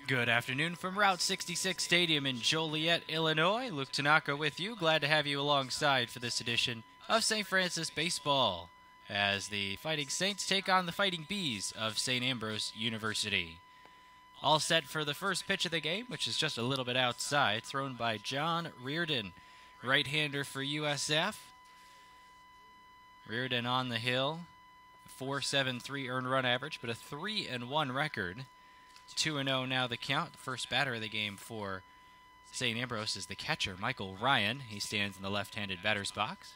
Good afternoon from Route 66 Stadium in Joliet, Illinois. Luke Tanaka with you. Glad to have you alongside for this edition of St. Francis Baseball as the Fighting Saints take on the Fighting Bees of St. Ambrose University. All set for the first pitch of the game, which is just a little bit outside, thrown by John Reardon, right-hander for USF. Reardon on the hill, 4.73 earned run average, but a 3-1 record. 2-0 now the count. The first batter of the game for St. Ambrose is the catcher, Michael Ryan. He stands in the left-handed batter's box.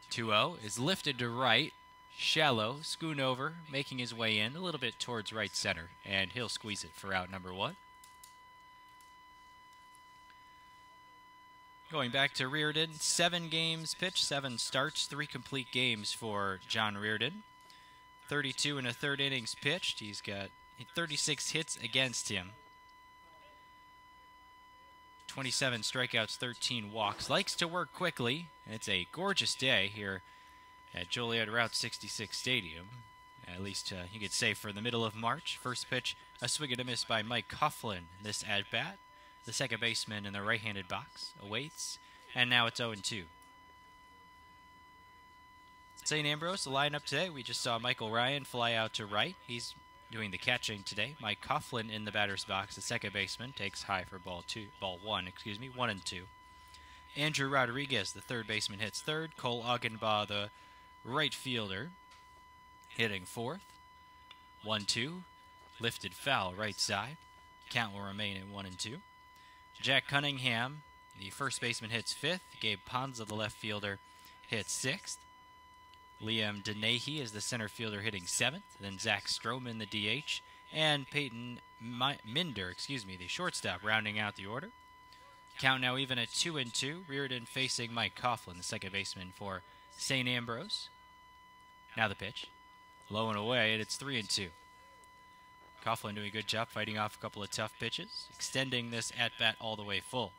2-0 is lifted to right, shallow, Schoonover, making his way in a little bit towards right center, and he'll squeeze it for out number one. Going back to Reardon, 7 games pitched, 7 starts, 3 complete games for John Reardon. 32 1/3 innings pitched. He's got 36 hits against him. 27 strikeouts, 13 walks. Likes to work quickly. And it's a gorgeous day here at Joliet Route 66 Stadium. At least you could say for the middle of March. First pitch, a swing and a miss by Mike Coughlin. This at-bat. The second baseman in the right-handed box awaits. And now it's 0-2. St. Ambrose, the lineup today. We just saw Michael Ryan fly out to right. He's doing the catching today. Mike Coughlin in the batter's box, the second baseman, takes high for ball 1 and 2. Andrew Rodriguez, the third baseman, hits third. Cole Augenbaugh, the right fielder, hitting fourth. 1-2, lifted foul right side. Count will remain at 1 and 2. Jack Cunningham, the first baseman, hits fifth. Gabe Ponza, the left fielder, hits sixth. Liam Dennehy is the center fielder, hitting 7th. Then Zach Stroman, the DH. And Peyton Minder, the shortstop, rounding out the order. Count now even at 2 and 2. Reardon facing Mike Coughlin, the second baseman for St. Ambrose. Now the pitch. Low and away, and it's 3 and 2. Coughlin doing a good job fighting off a couple of tough pitches, extending this at-bat all the way full.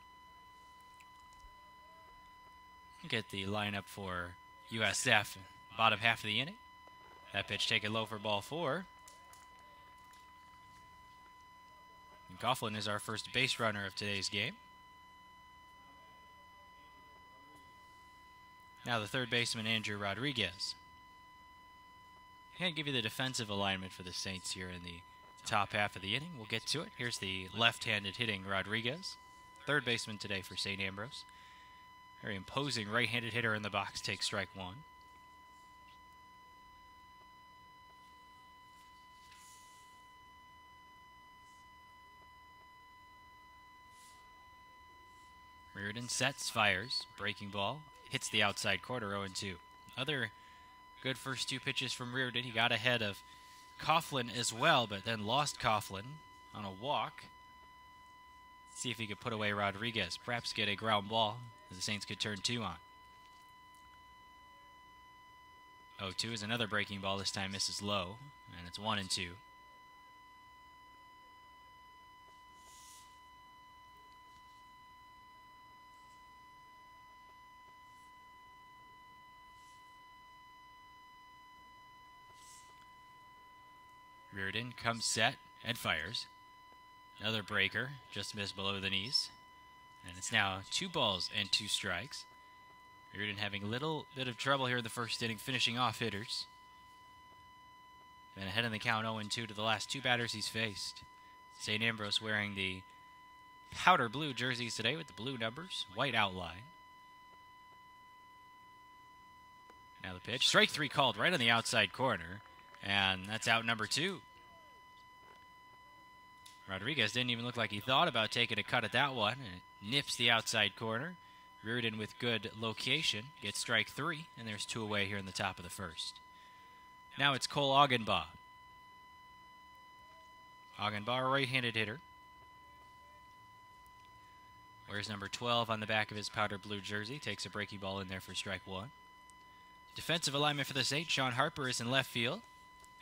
Get the lineup for USF. Bottom half of the inning. That pitch taken low for ball 4. And Coughlin is our first base runner of today's game. Now the third baseman, Andrew Rodriguez. Can't give you the defensive alignment for the Saints here in the top half of the inning. We'll get to it. Here's the left-handed hitting Rodriguez. Third baseman today for St. Ambrose. Very imposing right-handed hitter in the box, takes strike 1. Reardon sets, fires, breaking ball, hits the outside corner, 0-2. Other good first 2 pitches from Reardon. He got ahead of Coughlin as well, but then lost Coughlin on a walk. See if he could put away Rodriguez, perhaps get a ground ball as the Saints could turn 2 on. 0-2 is another breaking ball, this time misses low, and it's 1 and 2. Reardon comes set and fires. Another breaker, just missed below the knees. And it's now 2 balls and 2 strikes. Reardon having a little bit of trouble here in the first inning, finishing off hitters. Been ahead in the count 0-2 to the last 2 batters he's faced. St. Ambrose wearing the powder blue jerseys today with the blue numbers, white outline. Now the pitch. Strike 3 called right on the outside corner. And that's out number 2. Rodriguez didn't even look like he thought about taking a cut at that one. And it nips the outside corner. Reardon with good location gets strike 3. And there's 2 away here in the top of the first. Now it's Cole Augenbaugh. Augenbaugh, a right-handed hitter. Wears number 12 on the back of his powder blue jersey. Takes a breaking ball in there for strike 1. Defensive alignment for the Saints. Sean Harper is in left field.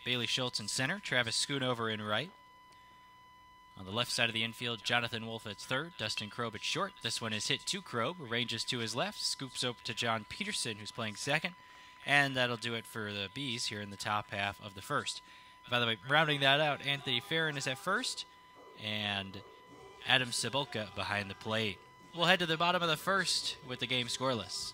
Bailey Schultz in center. Travis Schoonover in right. On the left side of the infield, Jonathan Wolf at third. Dustin Krob at short. This one is hit to Krob. Ranges to his left. Scoops up to John Peterson, who's playing second. And that'll do it for the Bees here in the top half of the first. By the way, rounding that out, Anthony Farron is at first. and Adam Cebulka behind the plate. We'll head to the bottom of the first with the game scoreless.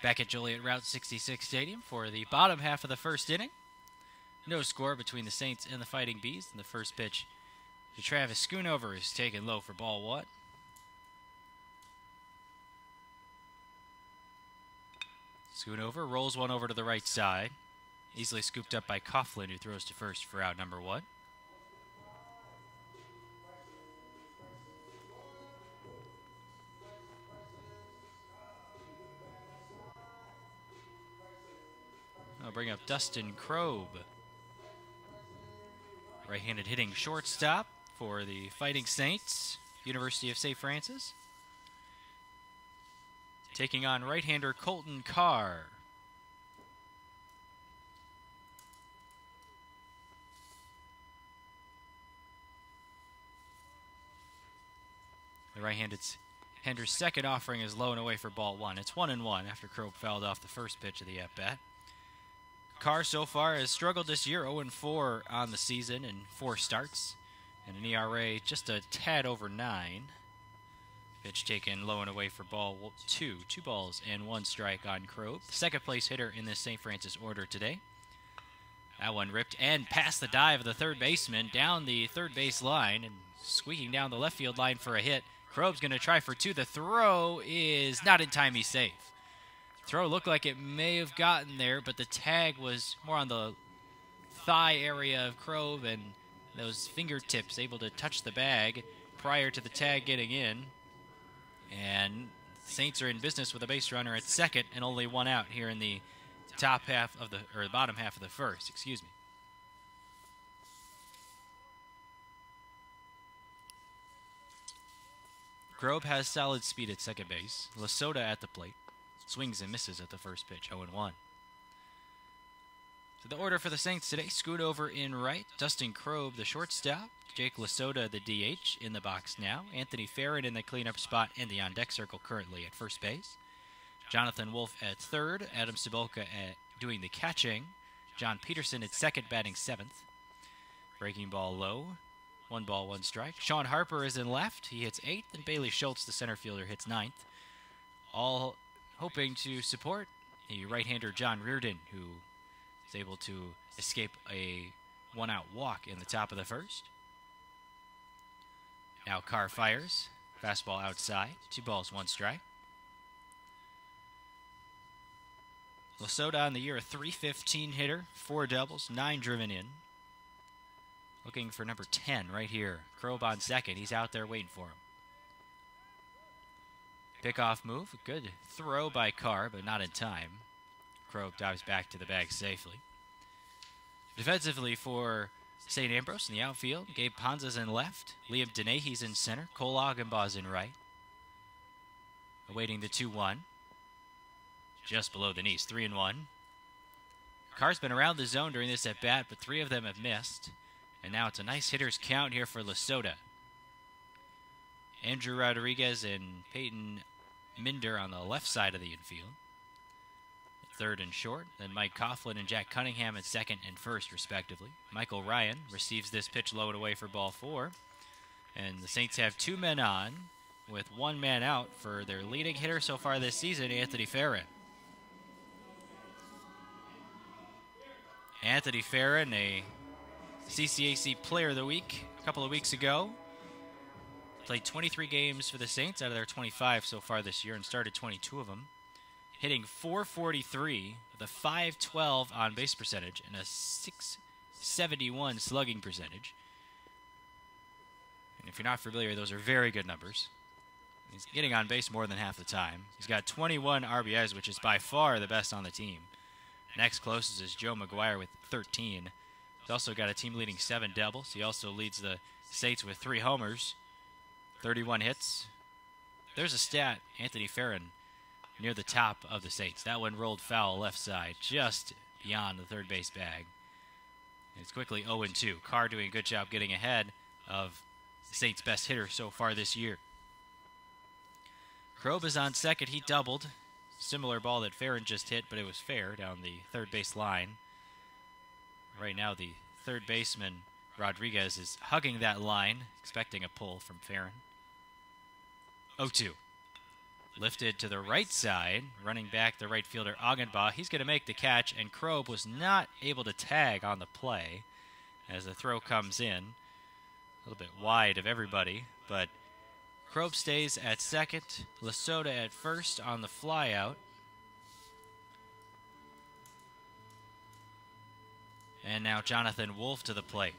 Back at Joliet Route 66 Stadium for the bottom half of the first inning. No score between the Saints and the Fighting Bees. And the first pitch to Travis Schoonover is taken low for ball one. Schoonover rolls one over to the right side. Easily scooped up by Coughlin, who throws to first for out number one. I'll bring up Dustin Kroeb. Right-handed hitting shortstop for the Fighting Saints, University of St. Francis. Taking on right-hander Colton Carr. The right-hander's second offering is low and away for ball one. It's 1-1 after Kroeb fouled off the first pitch of the at-bat. Carr so far has struggled this year, 0-4 on the season in 4 starts, and an ERA just a tad over 9. Pitch taken low and away for ball 2. 2 balls and 1 strike on Kroeb, the second place hitter in this St. Francis order today. That one ripped and past the dive of the third baseman, down the third base line, and squeaking down the left field line for a hit. Kroeb's going to try for 2. The throw is not in time. He's safe. Throw looked like it may have gotten there, but the tag was more on the thigh area of Kroeb, and those fingertips able to touch the bag prior to the tag getting in. And the Saints are in business with a base runner at second and only 1 out here in the top half of the bottom half of the first. Excuse me. Kroeb has solid speed at second base. Lasota at the plate. Swings and misses at the first pitch, 0-1. So the order for the Saints today, Schoonover in right, Dustin Kroeb the shortstop, Jake Lasota the DH in the box now, Anthony Farron in the cleanup spot and the on-deck circle currently at first base, Jonathan Wolf at third, Adam Cebulka doing the catching, John Peterson at second batting 7th, breaking ball low, 1 ball, 1 strike. Sean Harper is in left, he hits 8th, and Bailey Schultz, the center fielder, hits 9th. All hoping to support the right-hander John Reardon, who is able to escape a 1-out walk in the top of the first. Now Carr fires. Fastball outside. 2 balls, 1 strike. Lasota on the year, a .315 hitter, 4 doubles, 9 driven in. Looking for number 10 right here. Kroeb on second. He's out there waiting for him. Pickoff move. Good throw by Carr, but not in time. Kroeb dives back to the bag safely. Defensively for St. Ambrose in the outfield, Gabe Ponza's in left. Liam Denahy's in center. Cole Augenbaugh's in right. Awaiting the 2-1. just below the knees. 3-1. Carr's been around the zone during this at-bat, but 3 of them have missed. And now it's a nice hitter's count here for Lesota. Andrew Rodriguez and Peyton Minder on the left side of the infield. Third and short. Then Mike Coughlin and Jack Cunningham at second and first, respectively. Michael Ryan receives this pitch low and away for ball 4. And the Saints have 2 men on, with 1 man out for their leading hitter so far this season, Anthony Farron. Anthony Farron, a CCAC Player of the Week a couple of weeks ago. Played 23 games for the Saints out of their 25 so far this year and started 22 of them. Hitting .443 with a .512 on-base percentage and a .671 slugging percentage. And if you're not familiar, those are very good numbers. He's getting on base more than half the time. He's got 21 RBIs, which is by far the best on the team. Next closest is Joe McGuire with 13. He's also got a team-leading 7 doubles. He also leads the Saints with 3 homers, 31 hits. There's a stat, Anthony Farron near the top of the Saints. That one rolled foul left side, just beyond the third base bag. It's quickly 0-2. Carr doing a good job getting ahead of the Saints' best hitter so far this year. Krob is on second. He doubled. Similar ball that Farron just hit, but it was fair down the third base line. Right now, the third baseman, Rodriguez, is hugging that line, expecting a pull from Farron. 0-2. Lifted to the right side, running back the right fielder, Augenbaugh. He's going to make the catch, and Krob was not able to tag on the play as the throw comes in. A little bit wide of everybody, but Krob stays at second, Lesota at first on the flyout. And now Jonathan Wolf to the plate.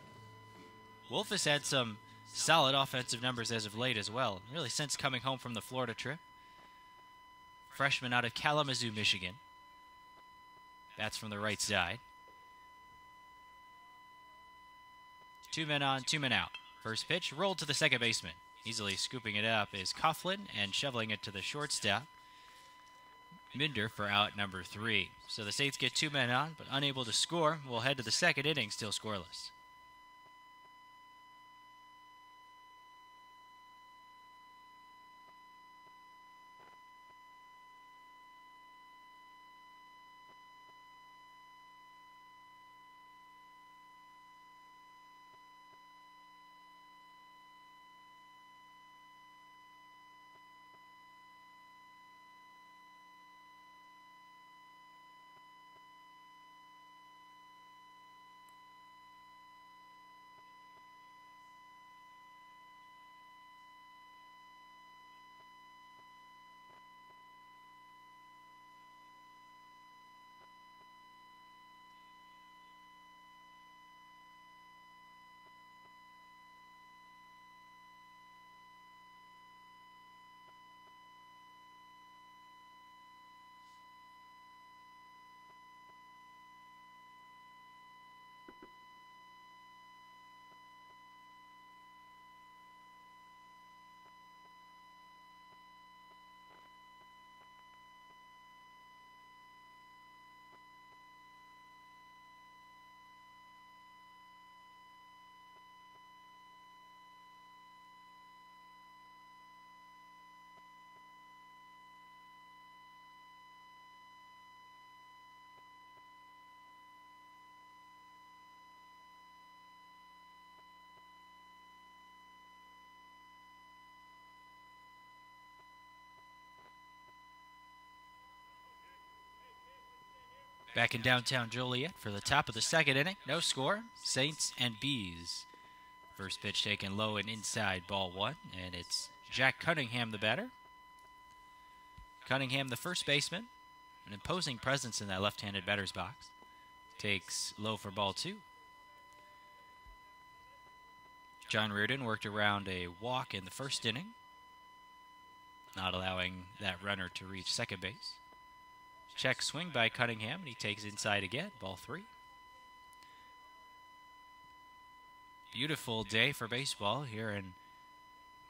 Wolf has had some solid offensive numbers as of late as well, really since coming home from the Florida trip. Freshman out of Kalamazoo, Michigan. That's from the right side. 2 men on, 2 men out. First pitch rolled to the second baseman. Easily scooping it up is Coughlin and shoveling it to the shortstop, Minder, for out number 3. So the Saints get 2 men on, but unable to score. We'll head to the second inning, still scoreless. Back in downtown Joliet for the top of the second inning. No score. Saints and Bees. First pitch taken low and inside, ball 1. And it's Jack Cunningham, the batter. Cunningham, the first baseman. An imposing presence in that left-handed batter's box. Takes low for ball 2. John Reardon worked around a walk in the first inning, not allowing that runner to reach second base. Check swing by Cunningham, and he takes inside again, ball 3. Beautiful day for baseball here in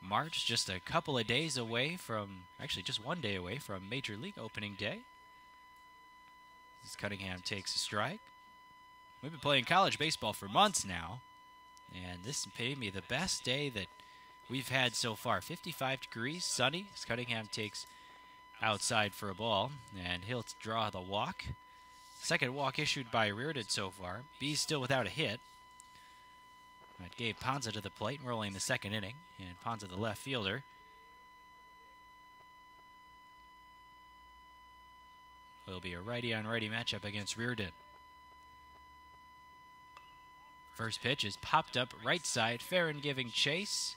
March, just a couple of days away from, actually just one day away from Major League opening day. as Cunningham takes a strike. We've been playing college baseball for months now, and this may be the best day that we've had so far. 55 degrees, sunny, as Cunningham takes outside for a ball, and he'll draw the walk. Second walk issued by Reardon so far. B's still without a hit. That gave Ponza to the plate. We're only in the second inning, and Ponza the left fielder. Will be a righty-on-righty matchup against Reardon. First pitch is popped up right side. Farron giving chase.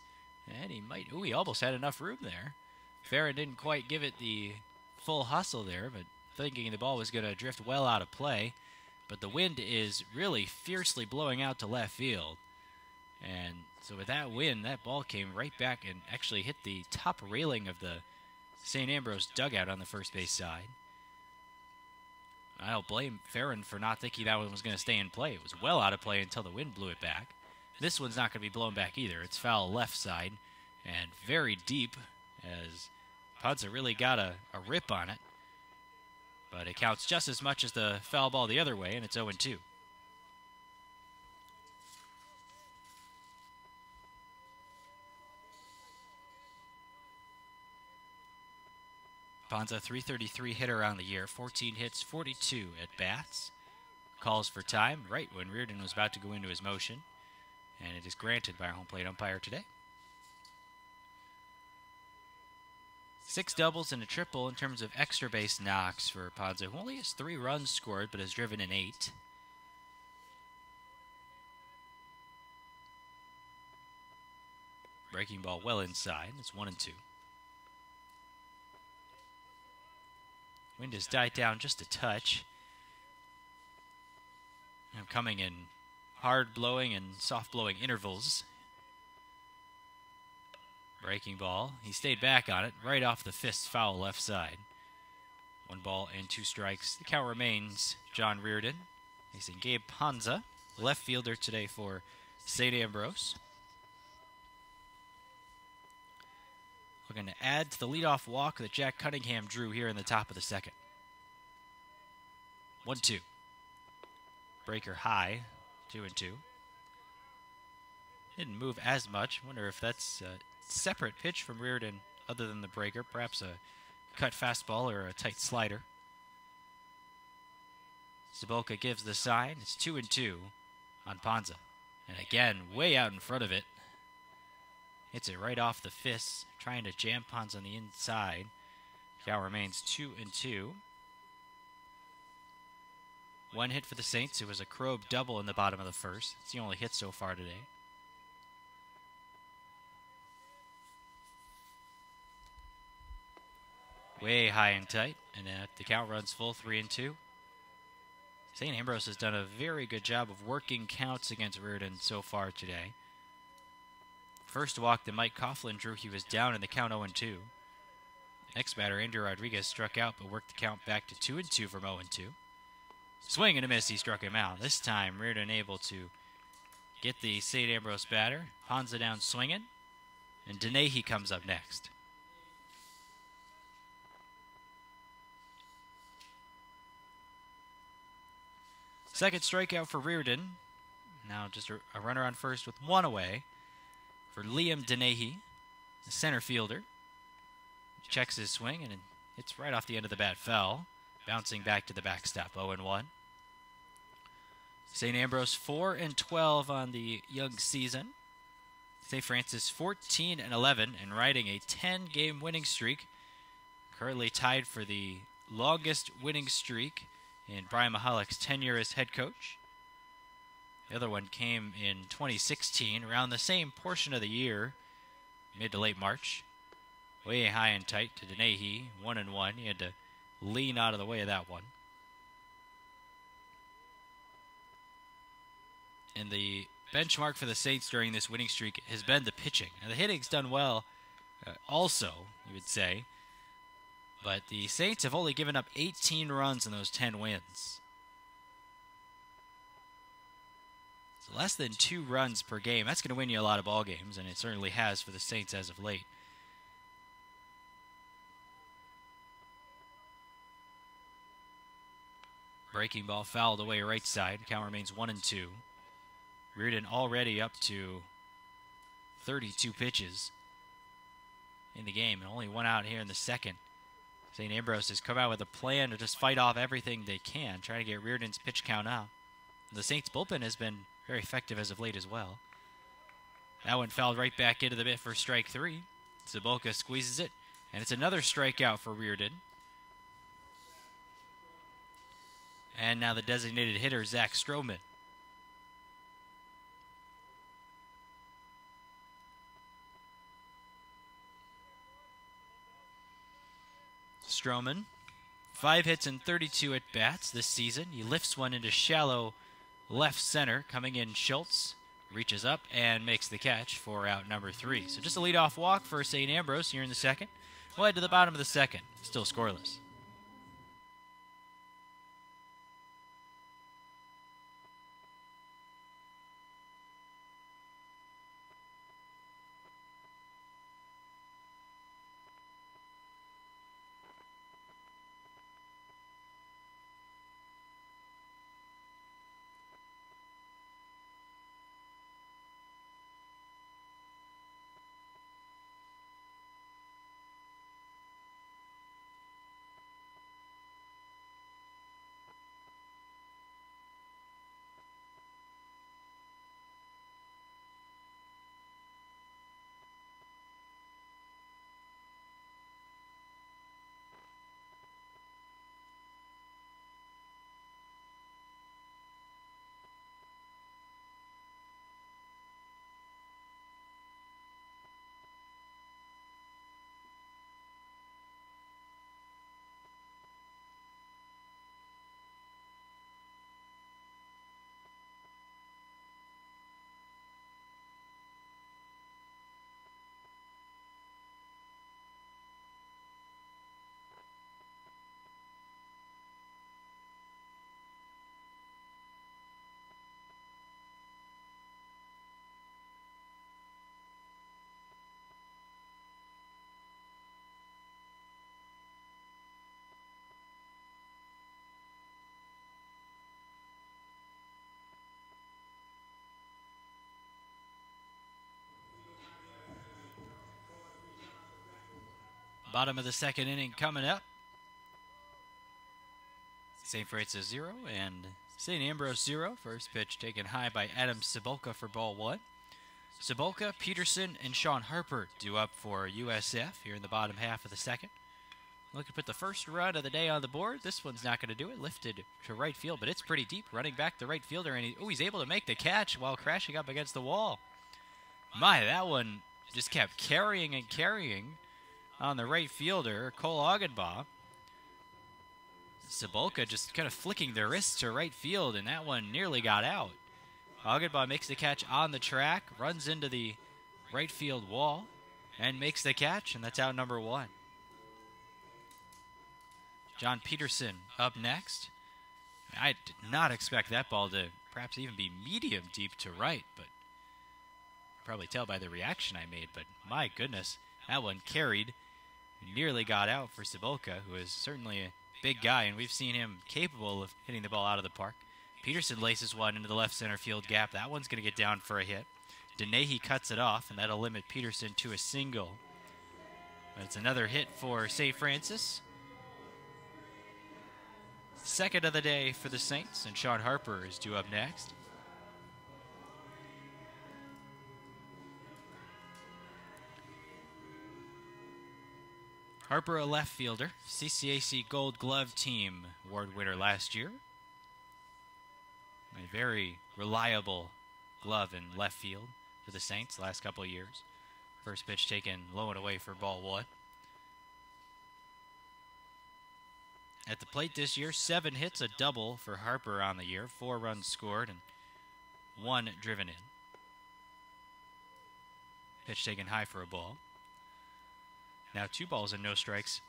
And he almost had enough room there. Farron didn't quite give it the full hustle there, but thinking the ball was going to drift well out of play. But the wind is really fiercely blowing out to left field. And so with that wind, that ball came right back and actually hit the top railing of the St. Ambrose dugout on the first base side. I don't blame Farron for not thinking that one was going to stay in play. It was well out of play until the wind blew it back. This one's not going to be blown back either. It's foul left side and very deep, as Ponza really got a rip on it. But it counts just as much as the foul ball the other way, and it's 0-2. Ponza, .333 hitter on the year, 14 hits, 42 at bats. Calls for time right when Reardon was about to go into his motion, and it is granted by our home plate umpire today. 6 doubles and a triple in terms of extra base knocks for Ponza, who only has 3 runs scored but has driven in 8. Breaking ball well inside. It's 1-2. Wind has died down just a touch. I'm coming in hard blowing and soft blowing intervals. Breaking ball. He stayed back on it, right off the fist, foul left side. 1 ball and 2 strikes. The count remains John Reardon facing Gabe Ponza, left fielder today for St. Ambrose. Looking to add to the leadoff walk that Jack Cunningham drew here in the top of the second. 1-2. Breaker high, 2-2. Didn't move as much. Wonder if that's a separate pitch from Reardon other than the breaker. Perhaps a cut fastball or a tight slider. Cebulka gives the sign. It's 2-2 on Ponza. And again, way out in front of it. Hits it right off the fist, trying to jam Ponza on the inside. Count remains 2-2. 1 hit for the Saints. It was a Krob double in the bottom of the first. It's the only hit so far today. Way high and tight, and the count runs full, 3-2. St. Ambrose has done a very good job of working counts against Reardon so far today. First walk that Mike Coughlin drew, he was down in the count 0-2. Next batter, Andrew Rodriguez struck out but worked the count back to 2-2 from 0-2. Swing and a miss, he struck him out. This time, Reardon able to get the St. Ambrose batter. Ponza down swinging, and Denehy comes up next. Second strikeout for Reardon. Now just a runner on first with 1 away for Liam Denehy, the center fielder. Checks his swing and it's right off the end of the bat foul. Bouncing back to the backstop, 0-1. St. Ambrose 4-12 on the young season. St. Francis 14-11 and riding a 10-game winning streak. Currently tied for the longest winning streak in Brian Mahalik tenure as head coach. The other one came in 2016, around the same portion of the year, mid to late March. Way high and tight to Denehy, 1-1. He had to lean out of the way of that one. And the benchmark for the Saints during this winning streak has been the pitching. Now, the hitting's done well also, you would say. But the Saints have only given up 18 runs in those 10 wins. So less than 2 runs per game. That's going to win you a lot of ball games, and it certainly has for the Saints as of late. Breaking ball fouled away right side. Count remains 1-2. Reardon already up to 32 pitches in the game, and only one out here in the second. St. Ambrose has come out with a plan to just fight off everything they can, trying to get Reardon's pitch count up. The Saints' bullpen has been very effective as of late as well. That one fouled right back into the mitt for strike 3. Cibulka squeezes it, and it's another strikeout for Reardon. And now the designated hitter, Zach Stroman. Stroman, 5 hits and 32 at-bats this season. He lifts one into shallow left center. Coming in, Schultz reaches up and makes the catch for out number 3. So just a leadoff walk for St. Ambrose here in the second. We'll head to the bottom of the second. Still scoreless. Bottom of the second inning coming up. St. Francis 0 and St. Ambrose 0. First pitch taken high by Adam Cibulka for ball 1. Cibulka, Peterson, and Sean Harper due up for USF here in the bottom half of the second. Looking to put the first run of the day on the board. This one's not going to do it. Lifted to right field, but it's pretty deep. Running back the right fielder, and he's able to make the catch while crashing up against the wall. My, that one just kept carrying and carrying on the right fielder, Cole Augenbaugh. Cibulka just kind of flicking their wrists to right field, and that one nearly got out. Augenbaugh makes the catch on the track, runs into the right field wall, and makes the catch, and that's out number 1. John Peterson up next. I did not expect that ball to perhaps even be medium deep to right, but you can probably tell by the reaction I made, but my goodness, that one carried. Nearly got out for Cibulka, who is certainly a big guy, and we've seen him capable of hitting the ball out of the park. Peterson laces one into the left center field gap. That one's going to get down for a hit. Denehy cuts it off, and that'll limit Peterson to a single. But it's another hit for St. Francis. Second of the day for the Saints, and Sean Harper is due up next. Harper, a left fielder, CCAC Gold Glove Team award winner last year. A very reliable glove in left field for the Saints the last couple of years. First pitch taken low and away for ball 1. At the plate this year, 7 hits, a double for Harper on the year, 4 runs scored, and 1 driven in. Pitch taken high for a ball. Now 2 balls and no strikes.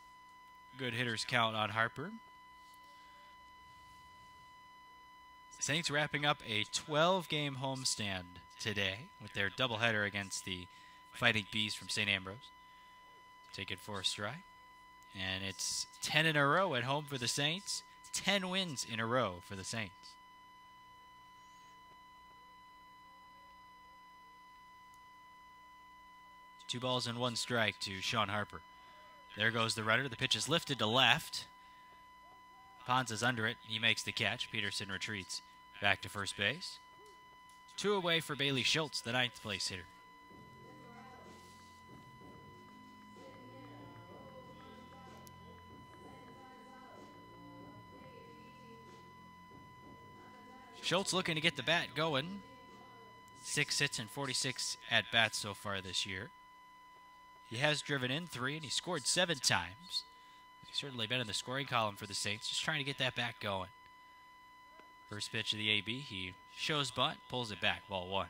Good hitters count on Harper. Saints wrapping up a 12-game homestand today with their doubleheader against the Fighting Bees from St. Ambrose. Take it for a strike. And it's 10 in a row at home for the Saints, 10 wins in a row for the Saints. Two balls and one strike to Sean Harper. There goes the runner. The pitch is lifted to left. Ponza's under it. He makes the catch. Peterson retreats back to first base. 2 away for Bailey Schultz, the 9th place hitter. Schultz looking to get the bat going. 6 hits and 46 at-bats so far this year. He has driven in 3, and he scored 7 times. He's certainly been in the scoring column for the Saints, just trying to get that bat going. First pitch of the AB, he shows bunt, pulls it back, ball 1.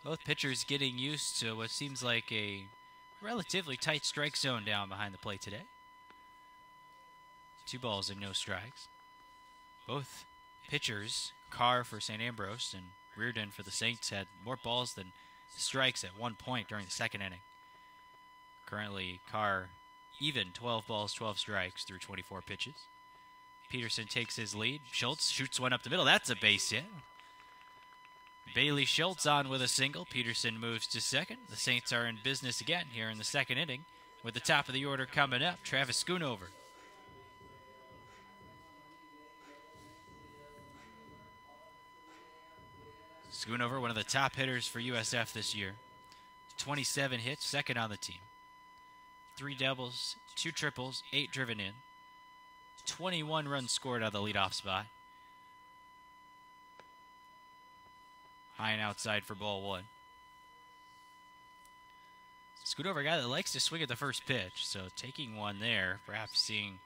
Both pitchers getting used to what seems like a relatively tight strike zone down behind the plate today. 2 balls and no strikes. Both pitchers, Carr for St. Ambrose and Reardon for the Saints, had more balls than strikes at one point during the second inning. Currently, Carr even 12 balls, 12 strikes through 24 pitches. Peterson takes his lead. Schultz shoots one up the middle. That's a base hit. Bailey Schultz on with a single. Peterson moves to second. The Saints are in business again here in the second inning with the top of the order coming up. Travis Schoonover. Schoonover, one of the top hitters for USF this year. 27 hits, second on the team. 3 doubles, 2 triples, 8 driven in. 21 runs scored on the leadoff spot. High and outside for ball 1. Schoonover, a guy that likes to swing at the first pitch, so taking one there, perhaps seeing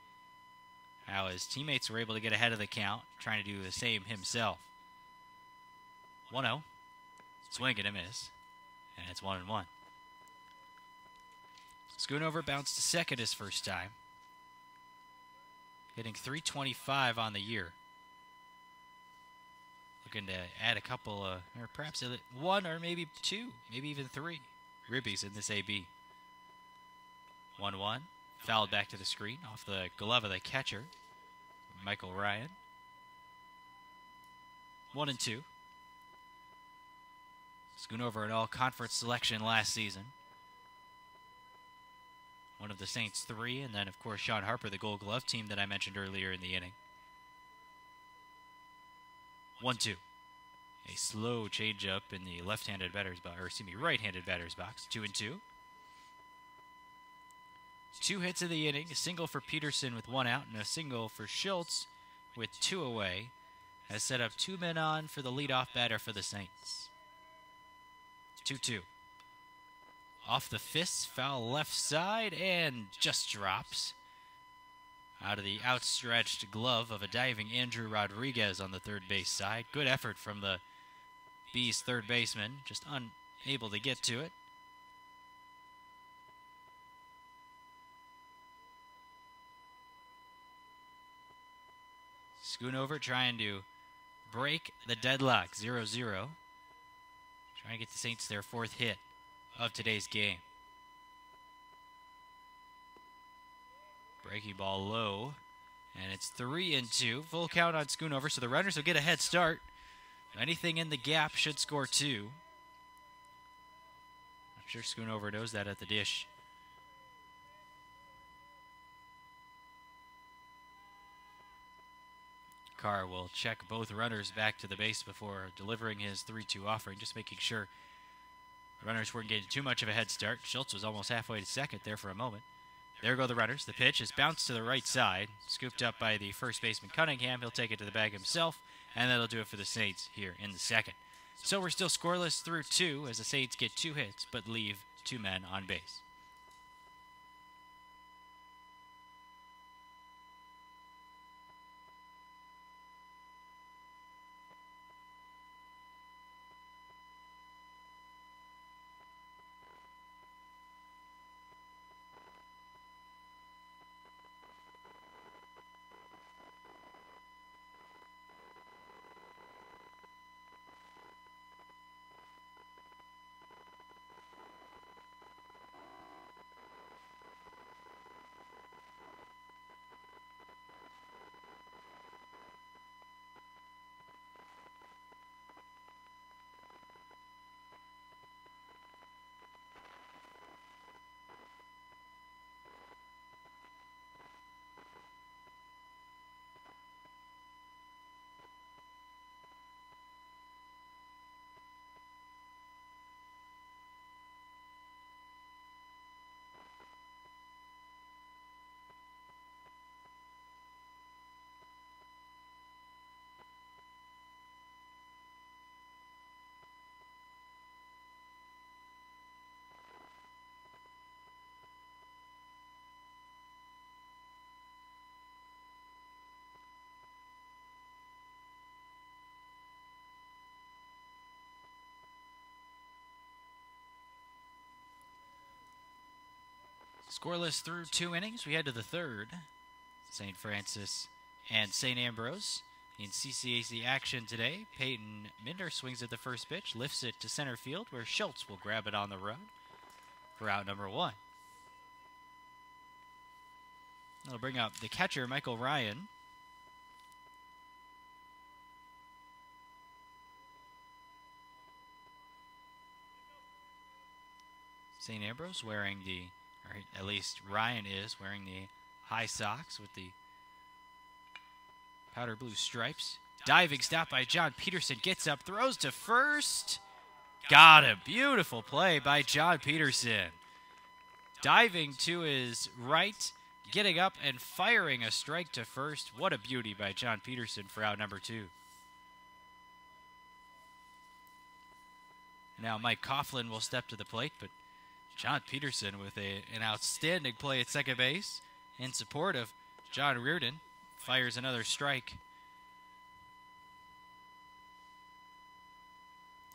how his teammates were able to get ahead of the count, trying to do the same himself. 1-0. Swing and a miss. And it's 1-1. Schoonover bounced to second his first time. Hitting .325 on the year. Looking to add a couple, or perhaps 1 or maybe 2, maybe even 3 ribbies in this AB. 1-1. Fouled back to the screen off the glove of the catcher, Michael Ryan. 1-2. Schoonover an all-conference selection last season. One of the Saints' 3, and then, of course, Sean Harper, the Gold Glove team that I mentioned earlier in the inning. 1-2. A slow changeup in the left-handed batter's box, or excuse me, right-handed batter's box. 2-2. 2 hits of the inning, a single for Peterson with 1 out, and a single for Schultz with 2 away, has set up 2 men on for the leadoff batter for the Saints. 2-2. Off the fist, foul left side, and just drops out of the outstretched glove of a diving Andrew Rodriguez on the third base side. Good effort from the Bees' third baseman, just unable to get to it. Schoonover trying to break the deadlock, 0-0. Trying to get the Saints their 4th hit of today's game. Breaking ball low, and it's 3-2. Full count on Schoonover, so the runners will get a head start. Anything in the gap should score 2. I'm sure Schoonover knows that at the dish. Carr will check both runners back to the base before delivering his 3-2 offering, just making sure runners weren't getting too much of a head start. Schultz was almost halfway to second there for a moment. There go the runners. The pitch is bounced to the right side, scooped up by the first baseman Cunningham. He'll take it to the bag himself, and that'll do it for the Saints here in the second. So we're still scoreless through 2 as the Saints get 2 hits but leave 2 men on base. Scoreless through 2 innings. We head to the third. St. Francis and St. Ambrose in CCAC action today. Peyton Minder swings at the first pitch, lifts it to center field, where Schultz will grab it on the run for out number 1. That'll bring up the catcher, Michael Ryan. St. Ambrose wearing or at least Ryan is wearing the high socks with the powder blue stripes. Diving stop by John Peterson. Gets up, throws to first. Got him. Beautiful play by John Peterson. Diving to his right, getting up and firing a strike to first. What a beauty by John Peterson for out number 2. Now Mike Coughlin will step to the plate, but John Peterson with an outstanding play at second base in support of John Reardon. Fires another strike.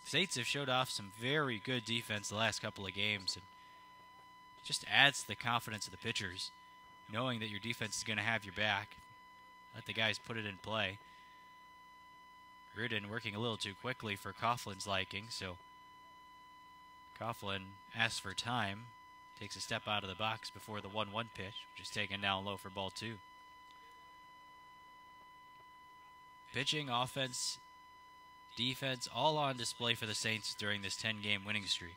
Saints have showed off some very good defense the last couple of games, and just adds to the confidence of the pitchers, knowing that your defense is going to have your back. Let the guys put it in play. Reardon working a little too quickly for Coughlin's liking, so Coughlin asks for time, takes a step out of the box before the 1-1 pitch, which is taken down low for ball 2. Pitching, offense, defense, all on display for the Saints during this 10-game winning streak.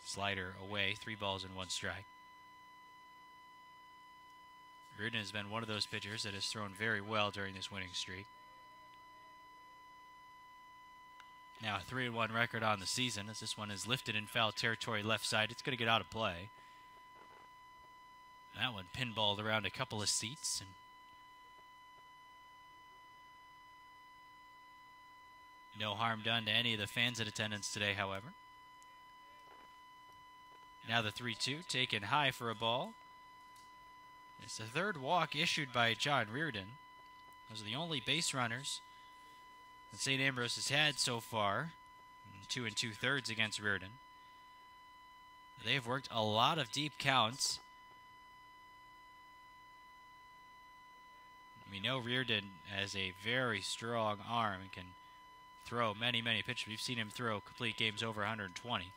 Slider away, 3 balls and 1 strike. Reardon has been one of those pitchers that has thrown very well during this winning streak. Now a 3-1 record on the season, as this one is lifted in foul territory left side. It's going to get out of play. That one pinballed around a couple of seats. And no harm done to any of the fans in attendance today, however. Now the 3-2 taken high for a ball. It's the third walk issued by John Reardon. Those are the only base runners that St. Ambrose has had so far. 2 2/3 against Reardon. They have worked a lot of deep counts. We know Reardon has a very strong arm and can throw many, many pitches. We've seen him throw complete games over 120.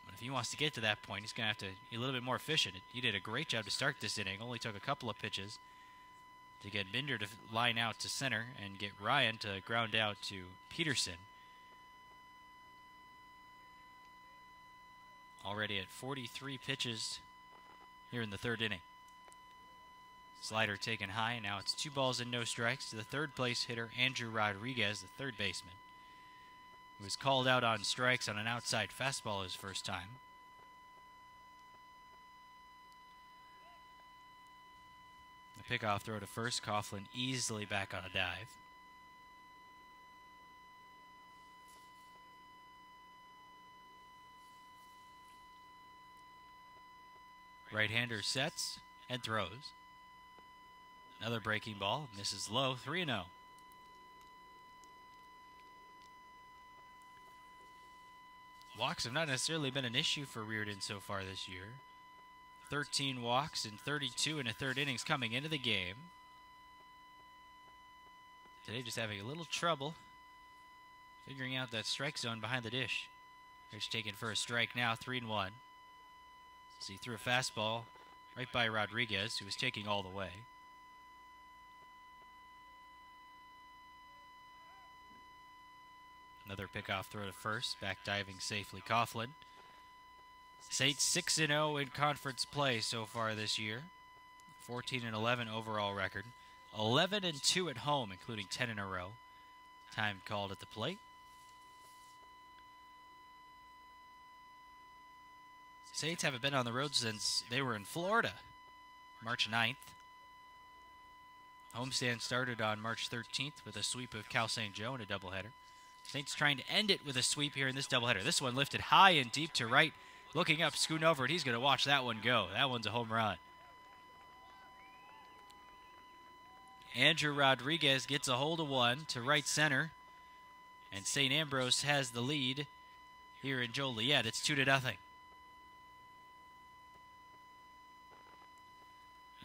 But if he wants to get to that point, he's going to have to be a little bit more efficient. He did a great job to start this inning. Only took a couple of pitches to get Binder to line out to center and get Ryan to ground out to Peterson. Already at 43 pitches here in the third inning. Slider taken high. Now it's 2 balls and no strikes to the third place hitter, Andrew Rodriguez, the third baseman, who was called out on strikes on an outside fastball his first time. The pickoff throw to first. Coughlin easily back on a dive. Right-hander sets and throws. Another breaking ball. Misses low. 3-0. Walks have not necessarily been an issue for Reardon so far this year. 13 walks and 32 in the third innings coming into the game. Today just having a little trouble figuring out that strike zone behind the dish. Here's taken for a strike now, 3-1. See, threw a fastball right by Rodriguez, who was taking all the way. Another pickoff throw to first, back diving safely Coughlin. Saints 6-0 in conference play so far this year. 14-11 overall record. 11-2 at home, including 10 in a row. Time called at the plate. Saints haven't been on the road since they were in Florida, March 9th. Homestand started on March 13th with a sweep of Cal St. Joe in a doubleheader. Saints trying to end it with a sweep here in this doubleheader. This one lifted high and deep to right. Looking up, scooting over it. He's going to watch that one go. That one's a home run. Andrew Rodriguez gets a hold of one to right center. And St. Ambrose has the lead here in Joliet. It's 2-0.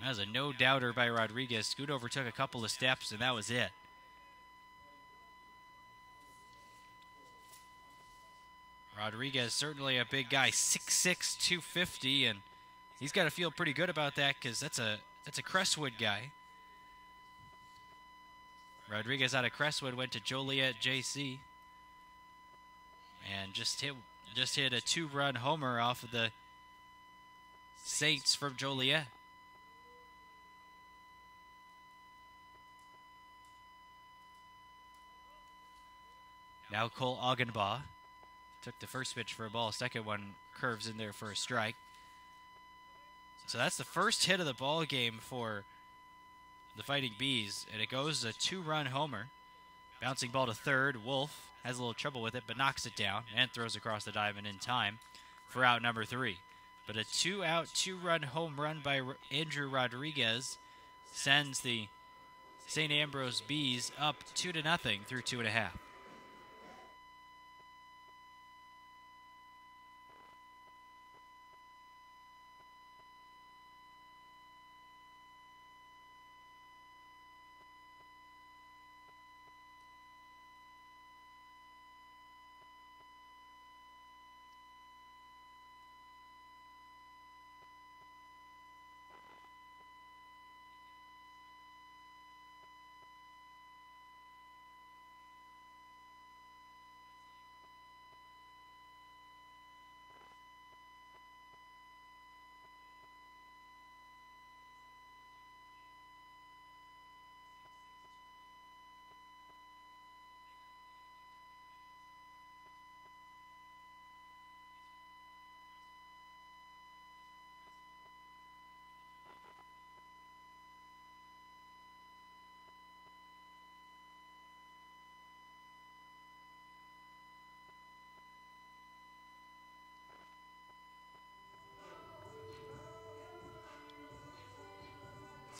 That was a no-doubter by Rodriguez. Scoot over took a couple of steps, and that was it. Rodriguez, certainly a big guy, 6'6", 250, and he's got to feel pretty good about that because that's a Crestwood guy. Rodriguez out of Crestwood went to Joliet JC and just hit a two-run homer off of the Saints from Joliet. Now Cole Augenbaugh took the first pitch for a ball. Second one curves in there for a strike. So that's the first hit of the ball game for the Fighting Bees, and it goes a two-run homer. Bouncing ball to third. Wolf has a little trouble with it, but knocks it down and throws across the diamond in time for out number 3. But a two-out, two-run home run by Andrew Rodriguez sends the St. Ambrose Bees up 2-0 through 2.5.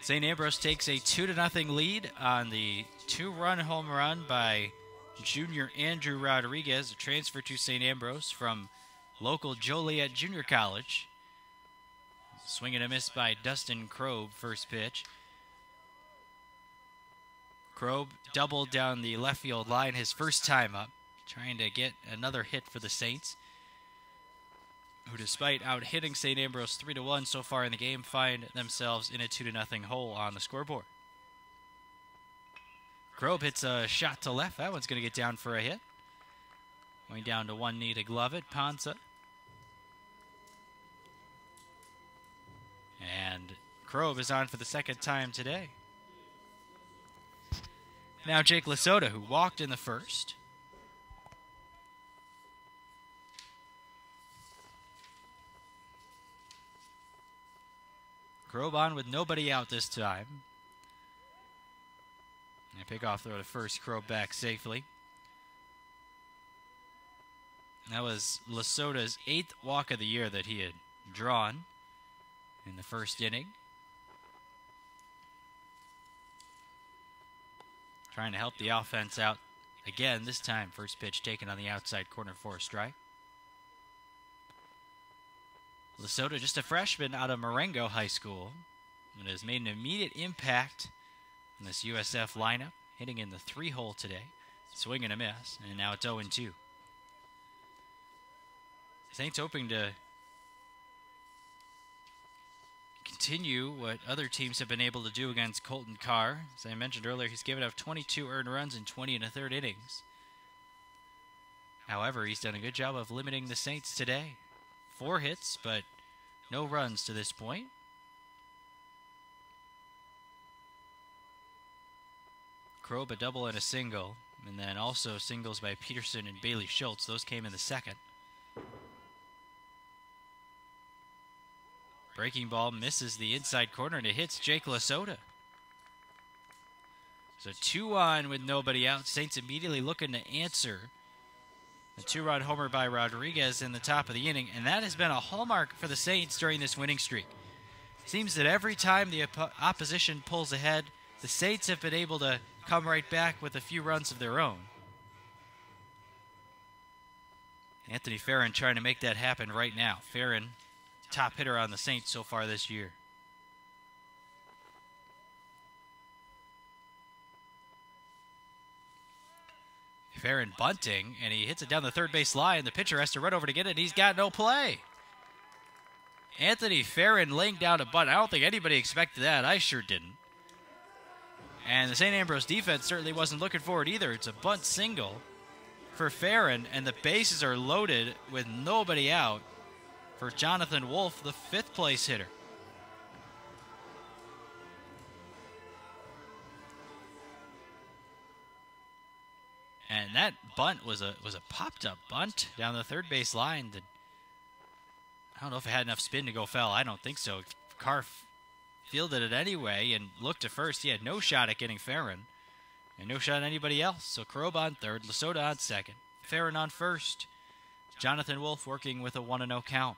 St. Ambrose takes a 2-0 lead on the two-run home run by junior Andrew Rodriguez, a transfer to St. Ambrose from local Joliet Junior College. Swing and a miss by Dustin Kroeb, first pitch. Kroeb doubled down the left field line his first time up, trying to get another hit for the Saints, who, despite out-hitting St. Ambrose 3-1 so far in the game, find themselves in a 2-0 hole on the scoreboard. Kroeb hits a shot to left. That one's going to get down for a hit. Going down to one knee to glove it, Ponsa. And Kroeb is on for the second time today. Now Jake Lasota, who walked in the first. Kroeb on with nobody out this time. And a pickoff throw to first, Kroeb back safely. That was Lasota's 8th walk of the year that he had drawn in the first inning. Trying to help the offense out again, this time first pitch taken on the outside corner for a strike. Lasota, just a freshman out of Marengo High School, and has made an immediate impact in this USF lineup, hitting in the 3-hole today. Swing and a miss, and now it's 0-2. Saints hoping to continue what other teams have been able to do against Colton Carr. As I mentioned earlier, he's given up 22 earned runs in 20 1/3 innings. However, he's done a good job of limiting the Saints today. 4 hits, but no runs to this point. Kroeb a double and a single, and then also singles by Peterson and Bailey Schultz. Those came in the second. Breaking ball misses the inside corner, and it hits Jake Lasota. So 2 on with nobody out. Saints immediately looking to answer. A 2-run homer by Rodriguez in the top of the inning, and that has been a hallmark for the Saints during this winning streak. Seems that every time the opposition pulls ahead, the Saints have been able to come right back with a few runs of their own. Anthony Farron trying to make that happen right now. Farron, top hitter on the Saints so far this year. Farron bunting, and he hits it down the third base line. The pitcher has to run over to get it. He's got no play. Anthony Farron laying down a bunt. I don't think anybody expected that. I sure didn't. And the St. Ambrose defense certainly wasn't looking for it either. It's a bunt single for Farron, and the bases are loaded with nobody out for Jonathan Wolf, the fifth place hitter. And that bunt was a popped up bunt down the third base line. I don't know if it had enough spin to go foul. I don't think so. Carr fielded it anyway and looked to first. He had no shot at getting Farron and no shot at anybody else. So Krob on third, Lasota on second, Farron on first. Jonathan Wolf working with a 1-0 count.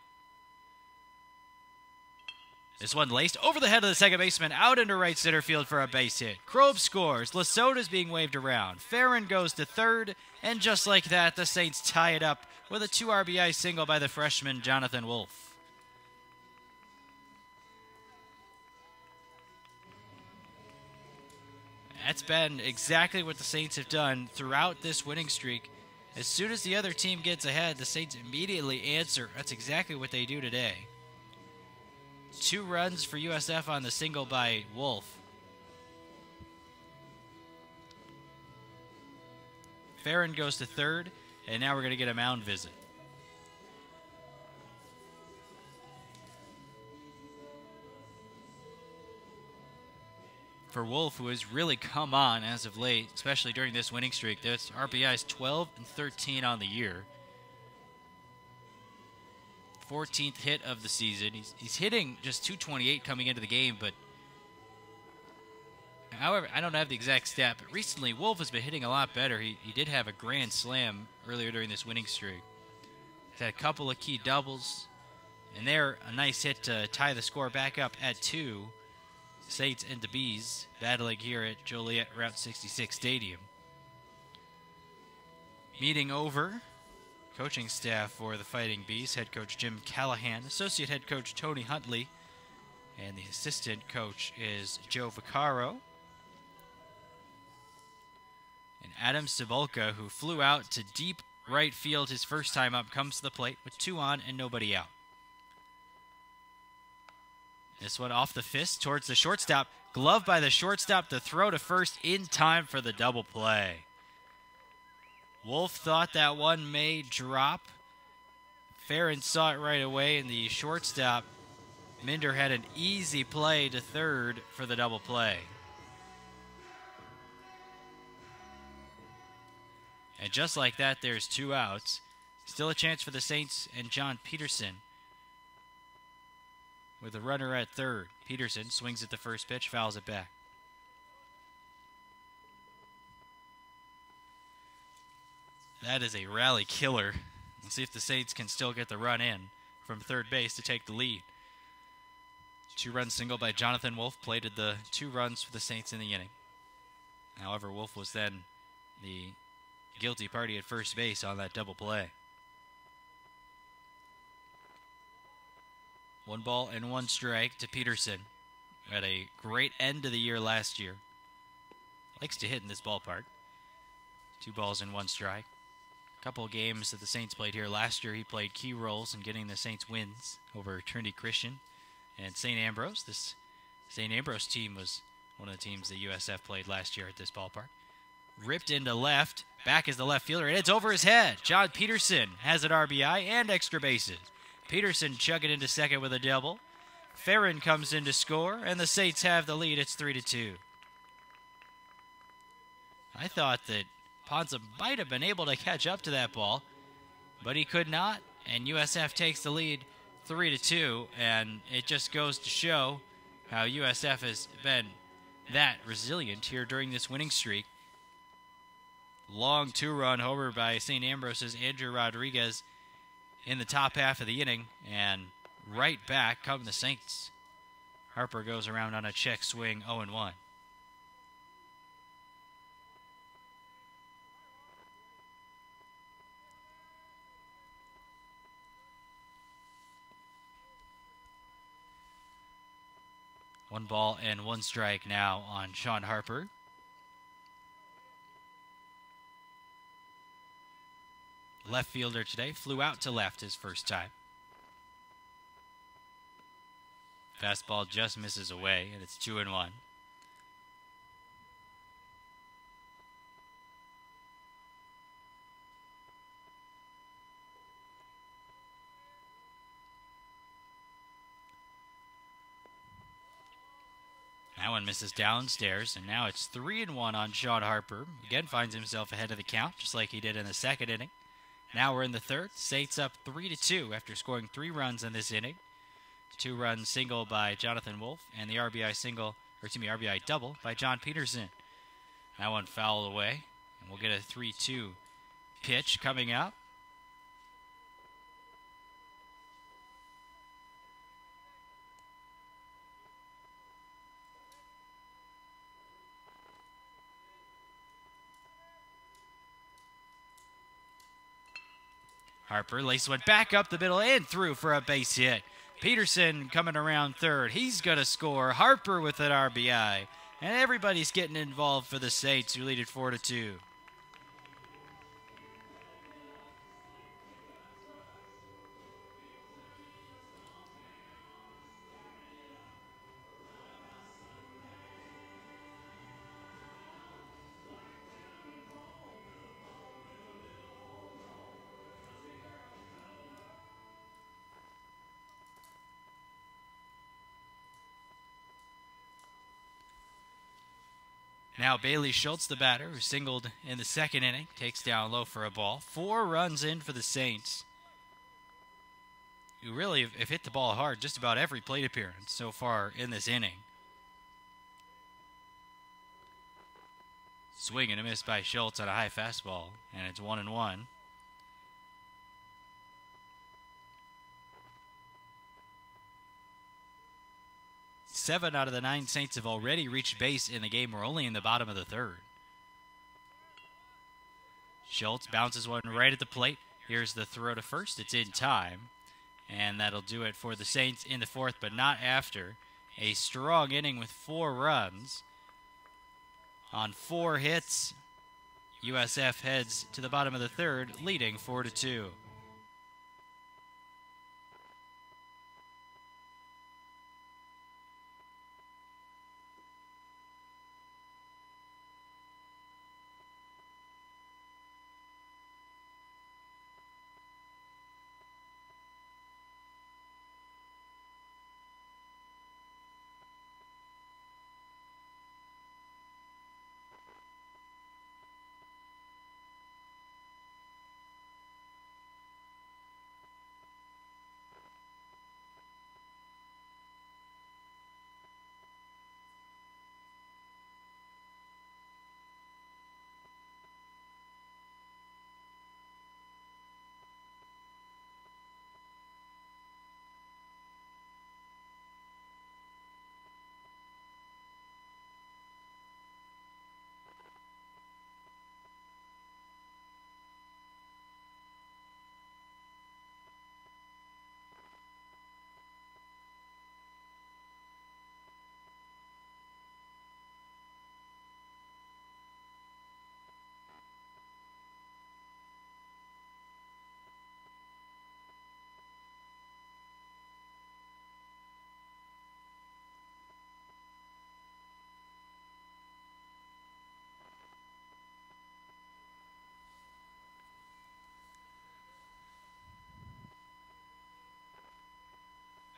This one laced over the head of the second baseman, out into right center field for a base hit. Krob scores. Lasota's being waved around. Farron goes to third, and just like that, the Saints tie it up with a 2 RBI single by the freshman Jonathan Wolf. That's been exactly what the Saints have done throughout this winning streak. As soon as the other team gets ahead, the Saints immediately answer. That's exactly what they do today. 2 runs for USF on the single by Wolf. Farron goes to third, and now we're going to get a mound visit. For Wolf, who has really come on as of late, especially during this winning streak. There's RBIs 12 and 13 on the year. 14th hit of the season. He's hitting just .228 coming into the game, but however, I don't have the exact stat, but recently Wolf has been hitting a lot better. He did have a grand slam earlier during this winning streak. He's had a couple of key doubles, and there a nice hit to tie the score back up at 2. Saints and the Bees battling here at Joliet Route 66 Stadium. Meeting over. Coaching staff for the Fighting Bees, head coach Jim Callahan, associate head coach Tony Huntley, and the assistant coach is Joe Vaccaro. And Adam Cibulka, who flew out to deep right field his first time up, comes to the plate with 2 on and nobody out. This one off the fist towards the shortstop. Glove by the shortstop to throw to first in time for the double play. Wolf thought that one may drop. Farron saw it right away, and the shortstop, Minder, had an easy play to third for the double play. And just like that, there's 2 outs. Still a chance for the Saints and John Peterson. With a runner at third, Peterson swings at the first pitch, fouls it back. That is a rally killer. Let's see if the Saints can still get the run in from third base to take the lead. 2-run single by Jonathan Wolf plated the 2 runs for the Saints in the inning. However, Wolf was then the guilty party at first base on that double play. 1 ball and 1 strike to Peterson. Had a great end of the year last year. Likes to hit in this ballpark. 2 balls and 1 strike. Couple of games that the Saints played here. Last year he played key roles in getting the Saints wins over Trinity Christian and St. Ambrose. This St. Ambrose team was one of the teams that USF played last year at this ballpark. Ripped into left. Back is the left fielder, and it's over his head. John Peterson has an RBI and extra bases. Peterson chugging into second with a double. Farron comes in to score, and the Saints have the lead. It's 3-2. I thought that Ponza might have been able to catch up to that ball, but he could not, and USF takes the lead 3-2, and it just goes to show how USF has been that resilient here during this winning streak. Long 2-run homer by St. Ambrose's Andrew Rodriguez in the top half of the inning, and right back come the Saints. Harper goes around on a check swing, 0-1. One ball and 1 strike now on Sean Harper. left fielder today, flew out to left his first time. Fastball just misses away, and it's 2-1. That one misses downstairs, and now it's 3-1 on Sean Harper. Again, finds himself ahead of the count, just like he did in the second inning. Now we're in the third. Saints up 3-2 after scoring 3 runs in this inning. 2-run single by Jonathan Wolf, and the RBI double by John Peterson. That one fouled away, and we'll get a 3-2 pitch coming out. Harper laces one back up the middle and through for a base hit. Peterson coming around third. He's going to score. Harper with an RBI. And everybody's getting involved for the Saints, who lead it 4-2. Now Bailey Schultz, the batter, who singled in the second inning, takes down low for a ball. 4 runs in for the Saints, who really have hit the ball hard just about every plate appearance so far in this inning. Swing and a miss by Schultz on a high fastball, and it's 1-1. Seven out of the 9 Saints have already reached base in the game. We're only in the bottom of the third. Schultz bounces one right at the plate. Here's the throw to first. It's in time. And that'll do it for the Saints in the fourth, but not after. A strong inning with 4 runs. On 4 hits, USF heads to the bottom of the third, leading 4-2.